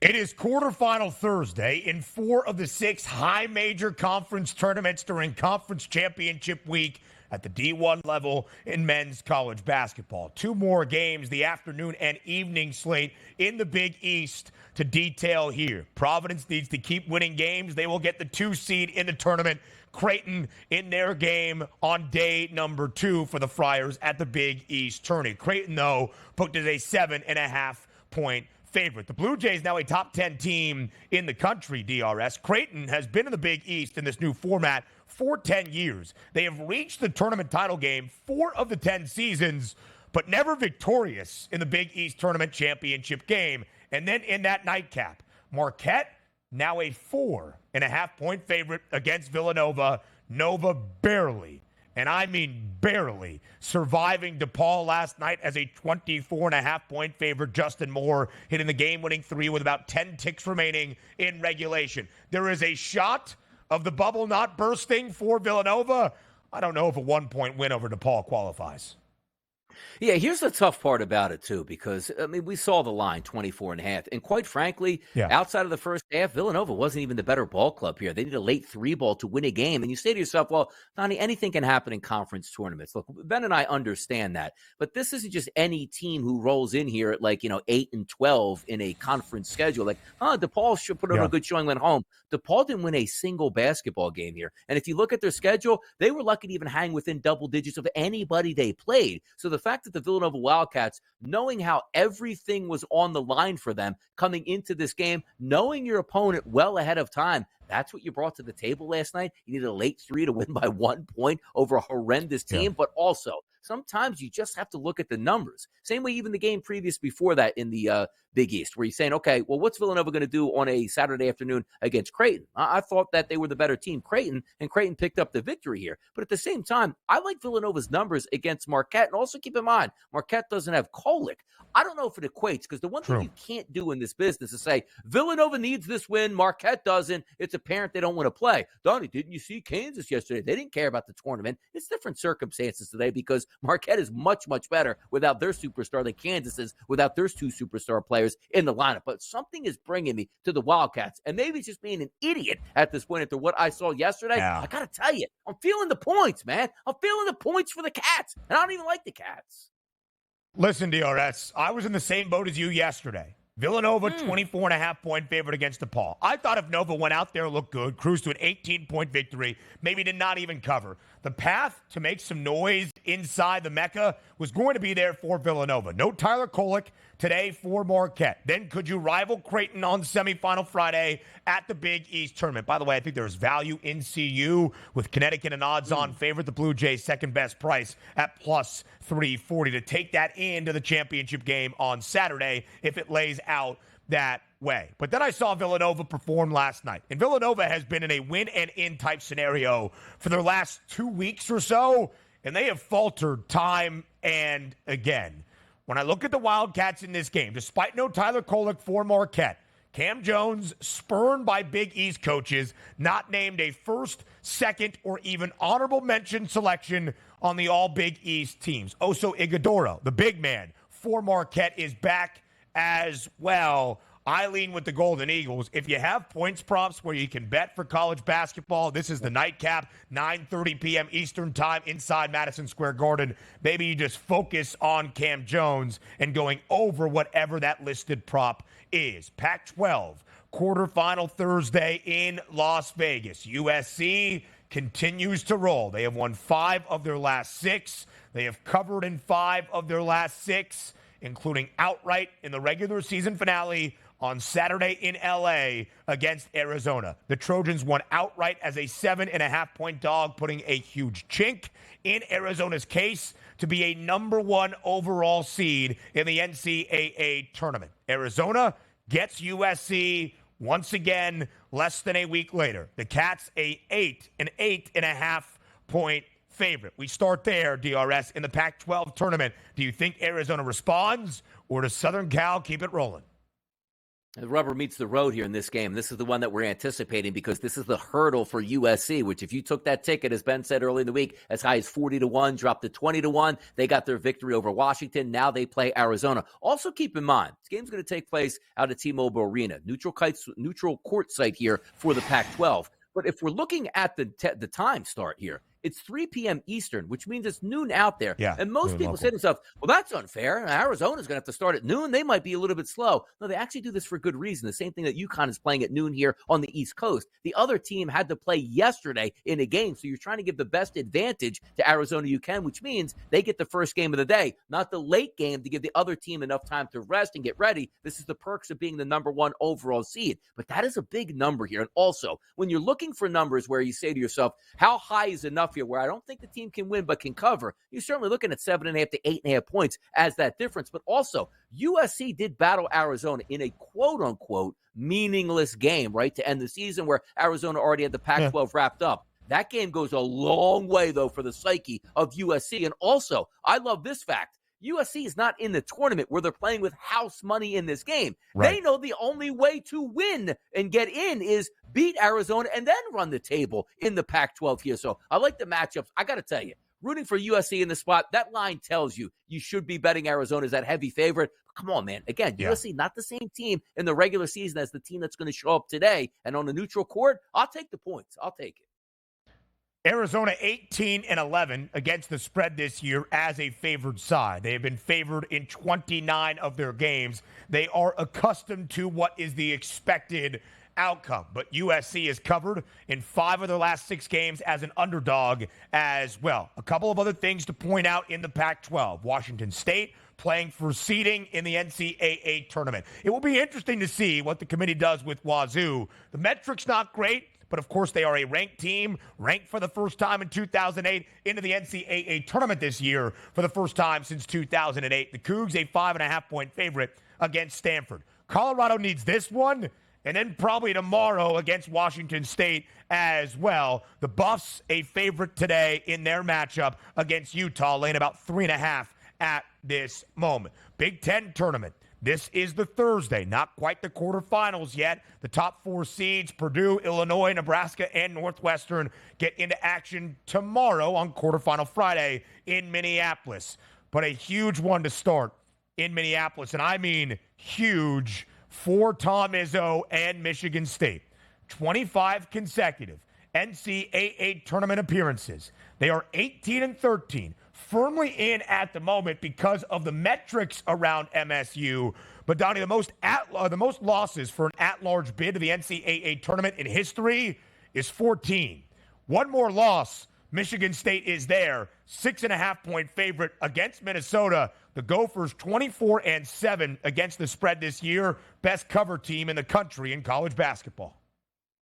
It is quarterfinal Thursday in 4 of the 6 high major conference tournaments during conference championship week at the D1 level in men's college basketball. 2 more games, the afternoon and evening slate in the Big East to detail here. Providence needs to keep winning games. They will get the 2 seed in the tournament. Creighton in their game on day number 2 for the Friars at the Big East tourney. Creighton, though, booked as a 7.5-point favorite. The Blue Jays now a top 10 team in the country, DRS. Creighton has been in the Big East in this new format for 10 years. They have reached the tournament title game 4 of the 10 seasons, but never victorious in the Big East tournament championship game. And then in that nightcap, Marquette now a 4.5-point favorite against Villanova. Nova barely, and I mean barely, surviving DePaul last night as a 24.5-point favorite. Justin Moore hitting the game-winning 3 with about 10 ticks remaining in regulation. There is a shot of the bubble not bursting for Villanova. I don't know if a 1-point win over DePaul qualifies.
Yeah, here's the tough part about it, too, because, I mean, we saw the line, 24.5. And quite frankly, outside of the first half, Villanova wasn't even the better ball club here. They need a late 3-ball to win a game. And you say to yourself, well, Donnie, anything can happen in conference tournaments. Look, Ben and I understand that. But this isn't just any team who rolls in here at 8-12 in a conference schedule. DePaul should put on a good showing, went home. DePaul didn't win a single basketball game here. And if you look at their schedule, they were lucky to even hang within double digits of anybody they played. So the fact that the Villanova Wildcats, knowing how everything was on the line for them coming into this game, knowing your opponent well ahead of time, that's what you brought to the table last night. You needed a late 3 to win by 1 point over a horrendous team, but also sometimes you just have to look at the numbers. Same way even the game previous before that in the Big East, where you're saying, okay, well, what's Villanova going to do on a Saturday afternoon against Creighton? I thought that they were the better team, Creighton, and Creighton picked up the victory here. But at the same time, I like Villanova's numbers against Marquette. And also keep in mind, Marquette doesn't have Kolick. I don't know if it equates, because the one thing you can't do in this business is say, Villanova needs this win, Marquette doesn't. It's apparent they don't want to play. Donnie, didn't you see Kansas yesterday? They didn't care about the tournament. It's different circumstances today because Marquette is much, much better without their superstar than Kansas is without their 2 superstar players in the lineup. But something is bringing me to the Wildcats, and maybe it's just being an idiot at this point after what I saw yesterday. I got to tell you, I'm feeling the points, man. I'm feeling the points for the Cats, and I don't even like the Cats.
Listen, DRS, I was in the same boat as you yesterday. Villanova, 24.5-point favorite against DePaul. I thought if Nova went out there, looked good, cruised to an 18-point victory, maybe did not even cover, the path to make some noise inside the Mecca was going to be there for Villanova. No Tyler Kolick today for Marquette. Then could you rival Creighton on semifinal Friday at the Big East tournament? By the way, I think there's value in CU with Connecticut an odds-on favorite. The Blue Jays' second-best price at plus 340 to take that into the championship game on Saturday if it lays out that way. But then I saw Villanova perform last night. And Villanova has been in a win-and-in type scenario for their last 2 weeks or so, and they have faltered time and again. When I look at the Wildcats in this game, despite no Tyler Kolick for Marquette, Cam Jones, spurned by Big East coaches, not named a first, second, or even honorable mention selection on the All-Big East teams. Oso Ighodaro, the big man for Marquette, is back as well. I lean with the Golden Eagles. If you have points props where you can bet for college basketball, this is the nightcap, 9:30 p.m. Eastern time inside Madison Square Garden. Maybe you just focus on Cam Jones and going over whatever that listed prop is. Pac-12, quarterfinal Thursday in Las Vegas. USC continues to roll. They have won 5 of their last 6. They have covered in 5 of their last 6, including outright in the regular season finale on Saturday in LA against Arizona. The Trojans won outright as a 7.5-point dog, putting a huge chink in Arizona's case to be a number 1 overall seed in the NCAA tournament. Arizona gets USC once again less than a week later. The Cats an 8.5-point favorite. We start there, DRS, in the Pac-12 tournament. Do you think Arizona responds, or does Southern Cal keep it rolling?
The rubber meets the road here in this game. This is the one that we're anticipating because this is the hurdle for USC, which if you took that ticket, as Ben said early in the week, as high as 40-1, dropped to 20-1, they got their victory over Washington. Now they play Arizona. Also keep in mind, this game's going to take place out at T-Mobile Arena. Neutral court site here for the Pac-12. But if we're looking at the time start here, it's 3 p.m. Eastern, which means it's noon out there.
Yeah,
and most people say to themselves, well, that's unfair. Arizona's going to have to start at noon. They might be a little bit slow. No, they actually do this for good reason. The same thing that UConn is playing at noon here on the East Coast. The other team had to play yesterday in a game, so you're trying to give the best advantage to Arizona you can, which means they get the first game of the day, not the late game to give the other team enough time to rest and get ready. This is the perks of being the number 1 overall seed. But that is a big number here. And also, when you're looking for numbers where you say to yourself, how high is enough here where I don't think the team can win but can cover, you're certainly looking at 7.5 to 8.5 points as that difference. But also, USC did battle Arizona in a quote-unquote meaningless game, right, to end the season where Arizona already had the Pac-12 wrapped up. That game goes a long way, though, for the psyche of USC. And also, I love this fact. USC is not in the tournament where they're playing with house money in this game. Right. They know the only way to win and get in is beat Arizona and then run the table in the Pac-12 here. So I like the matchups. I got to tell you, rooting for USC in the spot, that line tells you should be betting Arizona as that heavy favorite. Come on, man. Again, USC, not the same team in the regular season as the team that's going to show up today. And on a neutral court, I'll take the points. I'll take it.
Arizona 18-11 against the spread this year as a favored side. They have been favored in 29 of their games. They are accustomed to what is the expected outcome. But USC is covered in 5 of their last 6 games as an underdog as well. A couple of other things to point out in the Pac-12. Washington State playing for seeding in the NCAA tournament. It will be interesting to see what the committee does with Wazoo. The metrics not great, but of course they are a ranked team, ranked for the first time in 2008 into the NCAA tournament this year for the first time since 2008. The Cougs a 5.5-point favorite against Stanford. Colorado needs this one, and then probably tomorrow against Washington State as well. The Buffs a favorite today in their matchup against Utah, laying about 3.5 at this moment. Big Ten tournament. This is the Thursday, not quite the quarterfinals yet. The top 4 seeds, Purdue, Illinois, Nebraska, and Northwestern, get into action tomorrow on quarterfinal Friday in Minneapolis. But a huge one to start in Minneapolis, and I mean huge, for Tom Izzo and Michigan State. 25 consecutive NCAA tournament appearances. They are 18-13. Firmly in at the moment because of the metrics around MSU. But Donnie, the most losses for an at-large bid to the NCAA tournament in history is 14. One more loss, Michigan State is there. 6.5-point favorite against Minnesota. The Gophers 24-7 against the spread this year. Best cover team in the country in college basketball.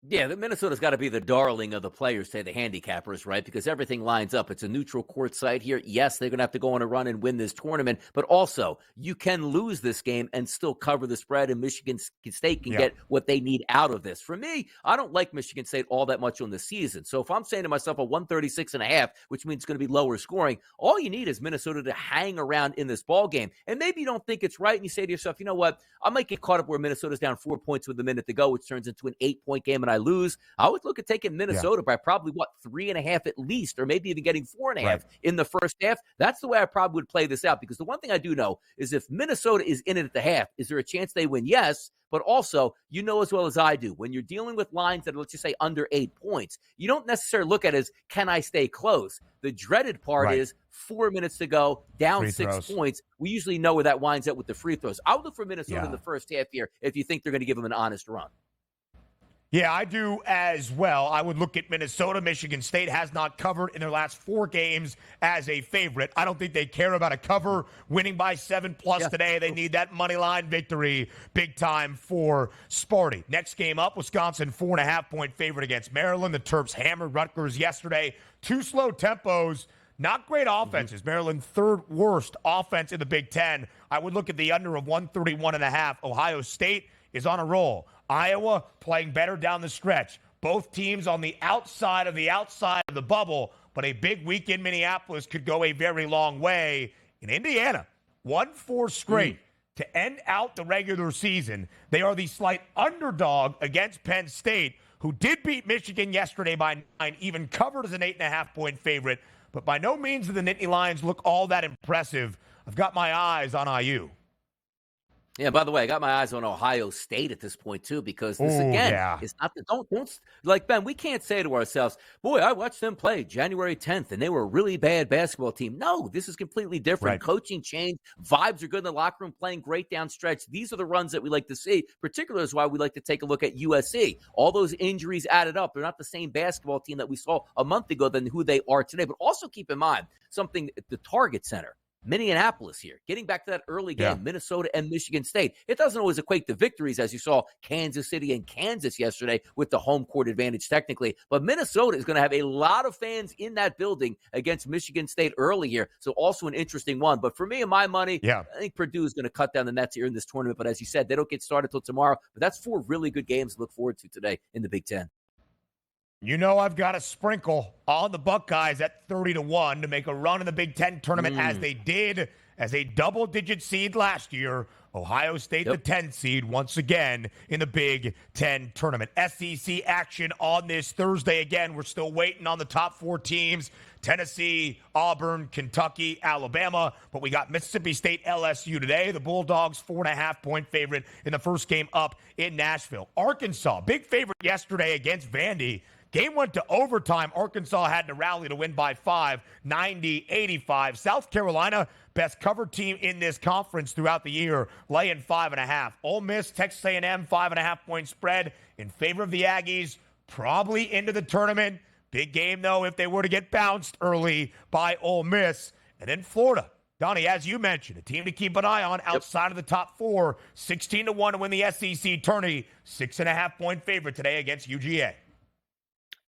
Yeah, the Minnesota's got to be the darling of the players, say the handicappers, right? Because everything lines up. It's a neutral court site here. Yes, they're going to have to go on a run and win this tournament, but also you can lose this game and still cover the spread, and Michigan State can get what they need out of this. For me, I don't like Michigan State all that much on the season. So if I'm saying to myself a 136.5, which means it's going to be lower scoring, all you need is Minnesota to hang around in this ball game. And maybe you don't think it's right, and you say to yourself, you know what? I might get caught up where Minnesota's down 4 points with a minute to go, which turns into an 8-point game, and I lose? I would look at taking Minnesota by probably, 3.5 at least, or maybe even getting 4.5 in the first half. That's the way I probably would play this out, because the one thing I do know is if Minnesota is in it at the half, is there a chance they win? Yes. But also, you know as well as I do, when you're dealing with lines that are, let's just say, under 8 points, you don't necessarily look at it as, can I stay close? The dreaded part is 4 minutes to go, down
Free
6
throws.
points. We usually know where that winds up with the free throws. I would look for Minnesota in the first half here if you think they're going to give them an honest run.
Yeah, I do as well. I would look at Minnesota. Michigan State has not covered in their last 4 games as a favorite. I don't think they care about a cover. Winning by 7+ today. They need that money line victory big time for Sparty. Next game up, Wisconsin 4.5-point favorite against Maryland. The Terps hammered Rutgers yesterday. 2 slow tempos. Not great offenses. Maryland, 3rd worst offense in the Big Ten. I would look at the under of 131.5. Ohio State is on a roll. Iowa playing better down the stretch. Both teams on the outside of the bubble, but a big week in Minneapolis could go a very long way. In Indiana, 1-4 straight to end out the regular season. They are the slight underdog against Penn State, who did beat Michigan yesterday by 9, even covered as an 8.5-point favorite. But by no means do the Nittany Lions look all that impressive. I've got my eyes on IU.
Yeah, by the way, I got my eyes on Ohio State at this point, too, because this, again, it's not the, don't, like, Ben, we can't say to ourselves, boy, I watched them play January 10th, and they were a really bad basketball team. No, this is completely different. Coaching change, vibes are good in the locker room, playing great down stretch. These are the runs that we like to see, particularly is why we like to take a look at USC. All those injuries added up. They're not the same basketball team that we saw a month ago than who they are today. But also keep in mind something at the Target Center. Minneapolis here, getting back to that early game, Minnesota and Michigan State. It doesn't always equate to victories, as you saw Kansas City and Kansas yesterday with the home court advantage technically. But Minnesota is going to have a lot of fans in that building against Michigan State early here. So also an interesting one. But for me and my money, I think Purdue is going to cut down the nets here in this tournament. But as you said, they don't get started till tomorrow. But that's 4 really good games to look forward to today in the Big Ten.
You know I've got a sprinkle on the Buckeyes at 30-1 to make a run in the Big Ten tournament as they did as a double-digit seed last year. Ohio State, the 10th seed, once again in the Big Ten tournament. SEC action on this Thursday. Again, we're still waiting on the top 4 teams. Tennessee, Auburn, Kentucky, Alabama. But we got Mississippi State, LSU today. The Bulldogs, 4.5-point favorite in the first game up in Nashville. Arkansas, big favorite yesterday against Vandy. Game went to overtime. Arkansas had to rally to win by 5, 90-85. South Carolina, best covered team in this conference throughout the year, laying 5.5. Ole Miss, Texas A&M, 5.5-point spread in favor of the Aggies, probably into the tournament. Big game, though, if they were to get bounced early by Ole Miss. And then Florida. Donnie, as you mentioned, a team to keep an eye on outside of the top 4, 16-1 to win the SEC tourney, 6.5-point favorite today against UGA.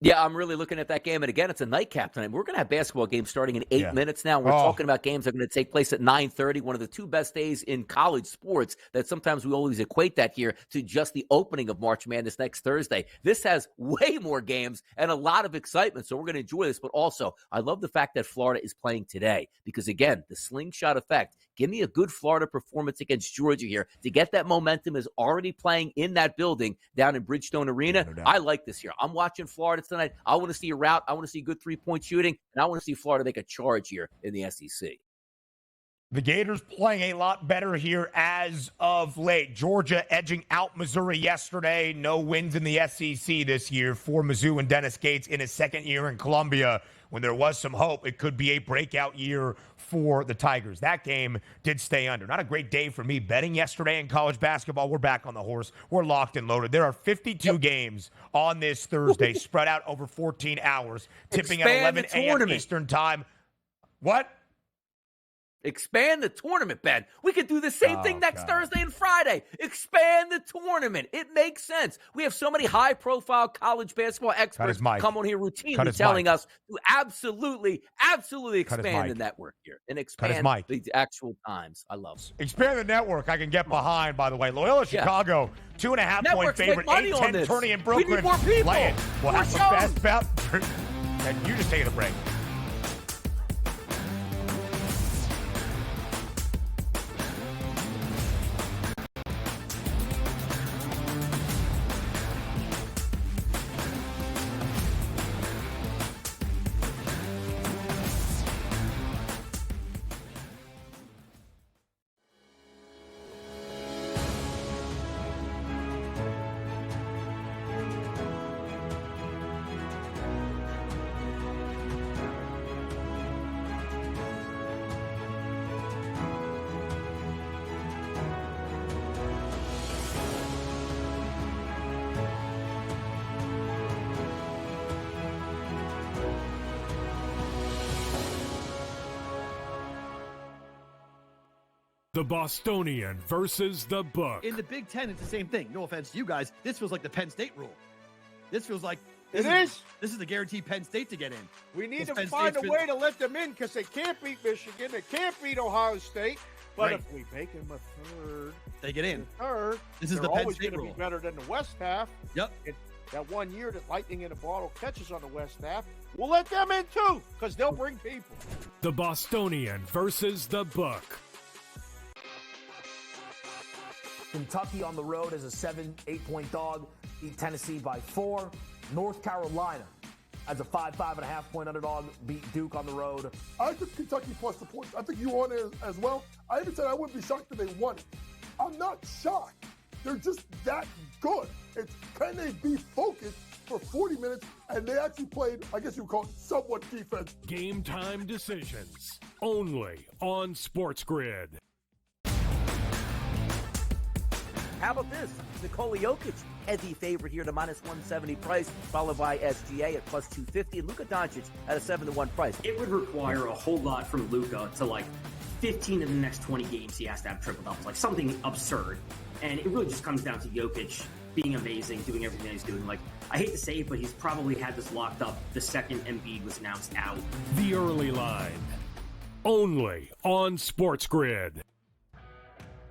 Yeah, I'm really looking at that game. And again, it's a nightcap tonight. We're going to have basketball games starting in 8 minutes now. We're talking about games that are going to take place at 9:30, one of the 2 best days in college sports that sometimes we always equate that here to just the opening of March Madness next Thursday. This has way more games and a lot of excitement, so we're going to enjoy this. But also, I love the fact that Florida is playing today because, again, the slingshot effect. Give me a good Florida performance against Georgia here to get that momentum is already playing in that building down in Bridgestone Arena. I like this here. I'm watching Florida tonight. I want to see a rout. I want to see good 3-point shooting, and I want to see Florida make a charge here in the SEC.
The Gators playing a lot better here as of late. Georgia edging out Missouri yesterday. No wins in the SEC this year for Mizzou and Dennis Gates in his second year in Columbia. When there was some hope, it could be a breakout year for the Tigers. That game did stay under. Not a great day for me betting yesterday in college basketball. We're back on the horse. We're locked and loaded. There are 52 games on this Thursday, spread out over 14 hours, tipping at 11 a.m. Eastern time. What?
Expand the tournament, Ben. We could do the same thing next Thursday and Friday. Expand the tournament. It makes sense. We have so many high-profile college basketball experts come on here routinely telling us to absolutely expand the network here and expand the actual times. I love it.
Expand the network. I can get behind, by the way. Loyola Chicago, 2.5-point favorite, 8-10 tourney in Brooklyn.
We need more people.
Play it. We'll have the best bet. And you just taking a break.
The Bostonian versus the Book.
In the Big Ten, it's the same thing. No offense to you guys. This feels like the Penn State rule. This feels like this is the guaranteed Penn State to get in.
We need to find a way to let them in because they can't beat Michigan. They can't beat Ohio State. But if we make them a third,
they get in.
Third,
this is the Penn State rule.
Be better than the West half.
Yep.
That 1 year that Lightning in a Bottle catches on the West half, we'll let them in too because they'll bring people.
The Bostonian versus the Book.
Kentucky on the road as a 7-8 dog, beat Tennessee by 4. North Carolina as a 5.5 point underdog, beat Duke on the road.
I took Kentucky plus the points. I think you on it as well. I even said I wouldn't be shocked if they won it. I'm not shocked. They're just that good. It's can they be focused for 40 minutes? And they actually played, I guess you would call it somewhat defense.
Game time decisions only on SportsGrid.
How about this? Nikola Jokic, heavy favorite here to minus 170 price, followed by SGA at plus 250, and Luka Doncic at a 7-1 price.
It would require a whole lot from Luka to like 15 of the next 20 games he has to have triple doubles, like something absurd. And it really just comes down to Jokic being amazing, doing everything that he's doing. Like, I hate to say it, but he's probably had this locked up the second Embiid was announced out.
The early line only on SportsGrid.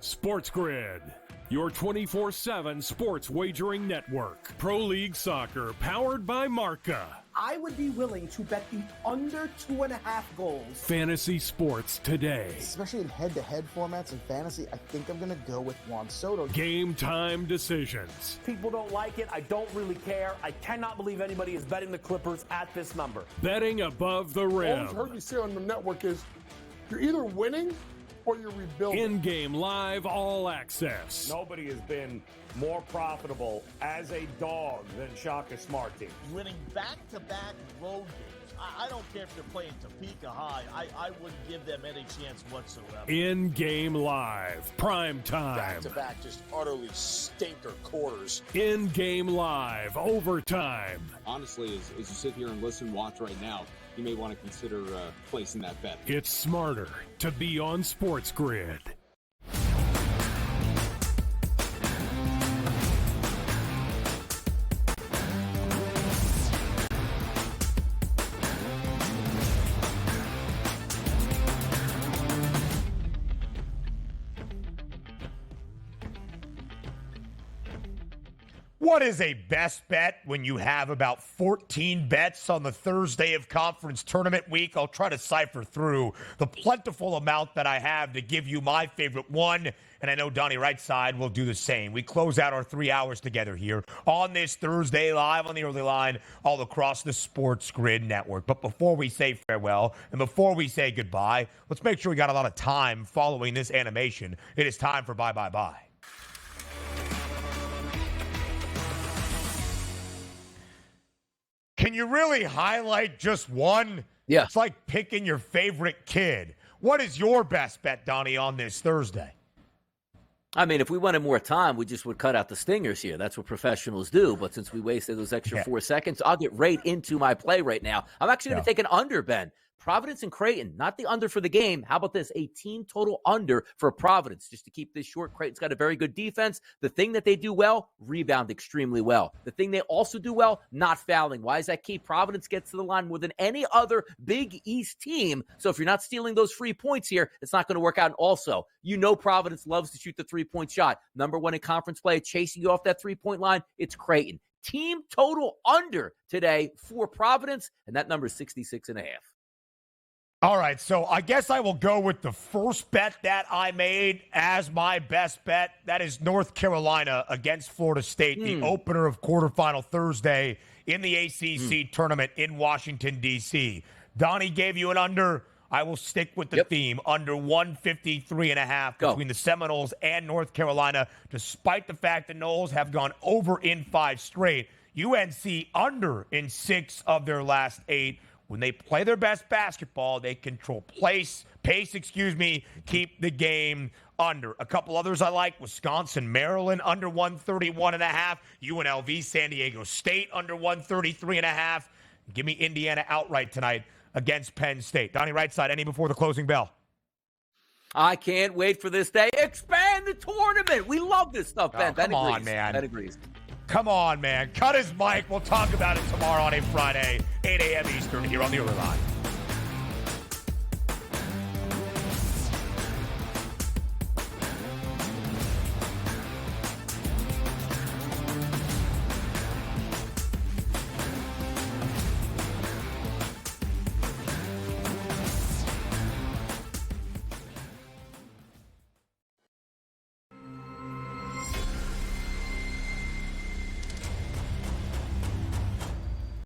SportsGrid, your 24/7 sports wagering network. Pro League Soccer, powered by Marca.
I would be willing to bet the under 2.5 goals.
Fantasy sports today.
Especially in head-to-head formats in fantasy, I think I'm going to go with Juan Soto.
Game time decisions.
People don't like it. I don't really care. I cannot believe anybody is betting the Clippers at this number.
Betting above the
All
rim.
I've heard you say on the network is you're either winning or you're rebuilding.
In-game live all access.
Nobody has been more profitable as a dog than Shaka Smart team.
Winning back-to-back road games. I don't care if they're playing Topeka High. I wouldn't give them any chance whatsoever.
In-game live, prime time.
Back-to-back, just utterly stinker quarters.
In-game live, overtime.
Honestly, as you sit here and listen, watch right now, you may want to consider placing that bet.
It's smarter to be on SportsGrid.
What is a best bet when you have about 14 bets on the Thursday of conference tournament week? I'll try to cipher through the plentiful amount that I have to give you my favorite one, and I know Donnie right side will do the same. We close out our 3 hours together here on this Thursday live on the early line all across the SportsGrid network. But before we say farewell and before we say goodbye, let's make sure we got a lot of time following this animation. It is time for Bye Bye Bye. Can you really highlight just one?
Yeah.
It's like picking your favorite kid. What is your best bet, Donnie, on this Thursday?
I mean, if we wanted more time, we just would cut out the stingers here. That's what professionals do. But since we wasted those extra 4 seconds, I'll get right into my play right now. I'm actually going to take an under, Ben. Providence and Creighton, not the under for the game. How about this? A team total under for Providence, just to keep this short. Creighton's got a very good defense. The thing that they do well, rebound extremely well. The thing they also do well, not fouling. Why is that key? Providence gets to the line more than any other Big East team. So if you're not stealing those free points here, it's not going to work out. And also, you know Providence loves to shoot the three-point shot. Number one in conference play, chasing you off that three-point line, it's Creighton. Team total under today for Providence, and that number is 66.5.
All right, so I guess I will go with the first bet that I made as my best bet. That is North Carolina against Florida State, the opener of quarterfinal Thursday in the ACC tournament in Washington, D.C. Donnie gave you an under. I will stick with the theme, under 153.5 between the Seminoles and North Carolina, despite the fact the Noles have gone over in 5 straight. UNC under in 6 of their last 8. When they play their best basketball, they control pace, keep the game under. A couple others I like, Wisconsin, Maryland, under 131.5. UNLV, San Diego State, under 133.5. Give me Indiana outright tonight against Penn State. Donnie right side, any before the closing bell?
I can't wait for this day. Expand the tournament. We love this stuff, Ben.
Come on, man.
Ben agrees.
Come on, man. Cut his mic. We'll talk about it tomorrow on a Friday, 8 a.m. Eastern here on the Early Line.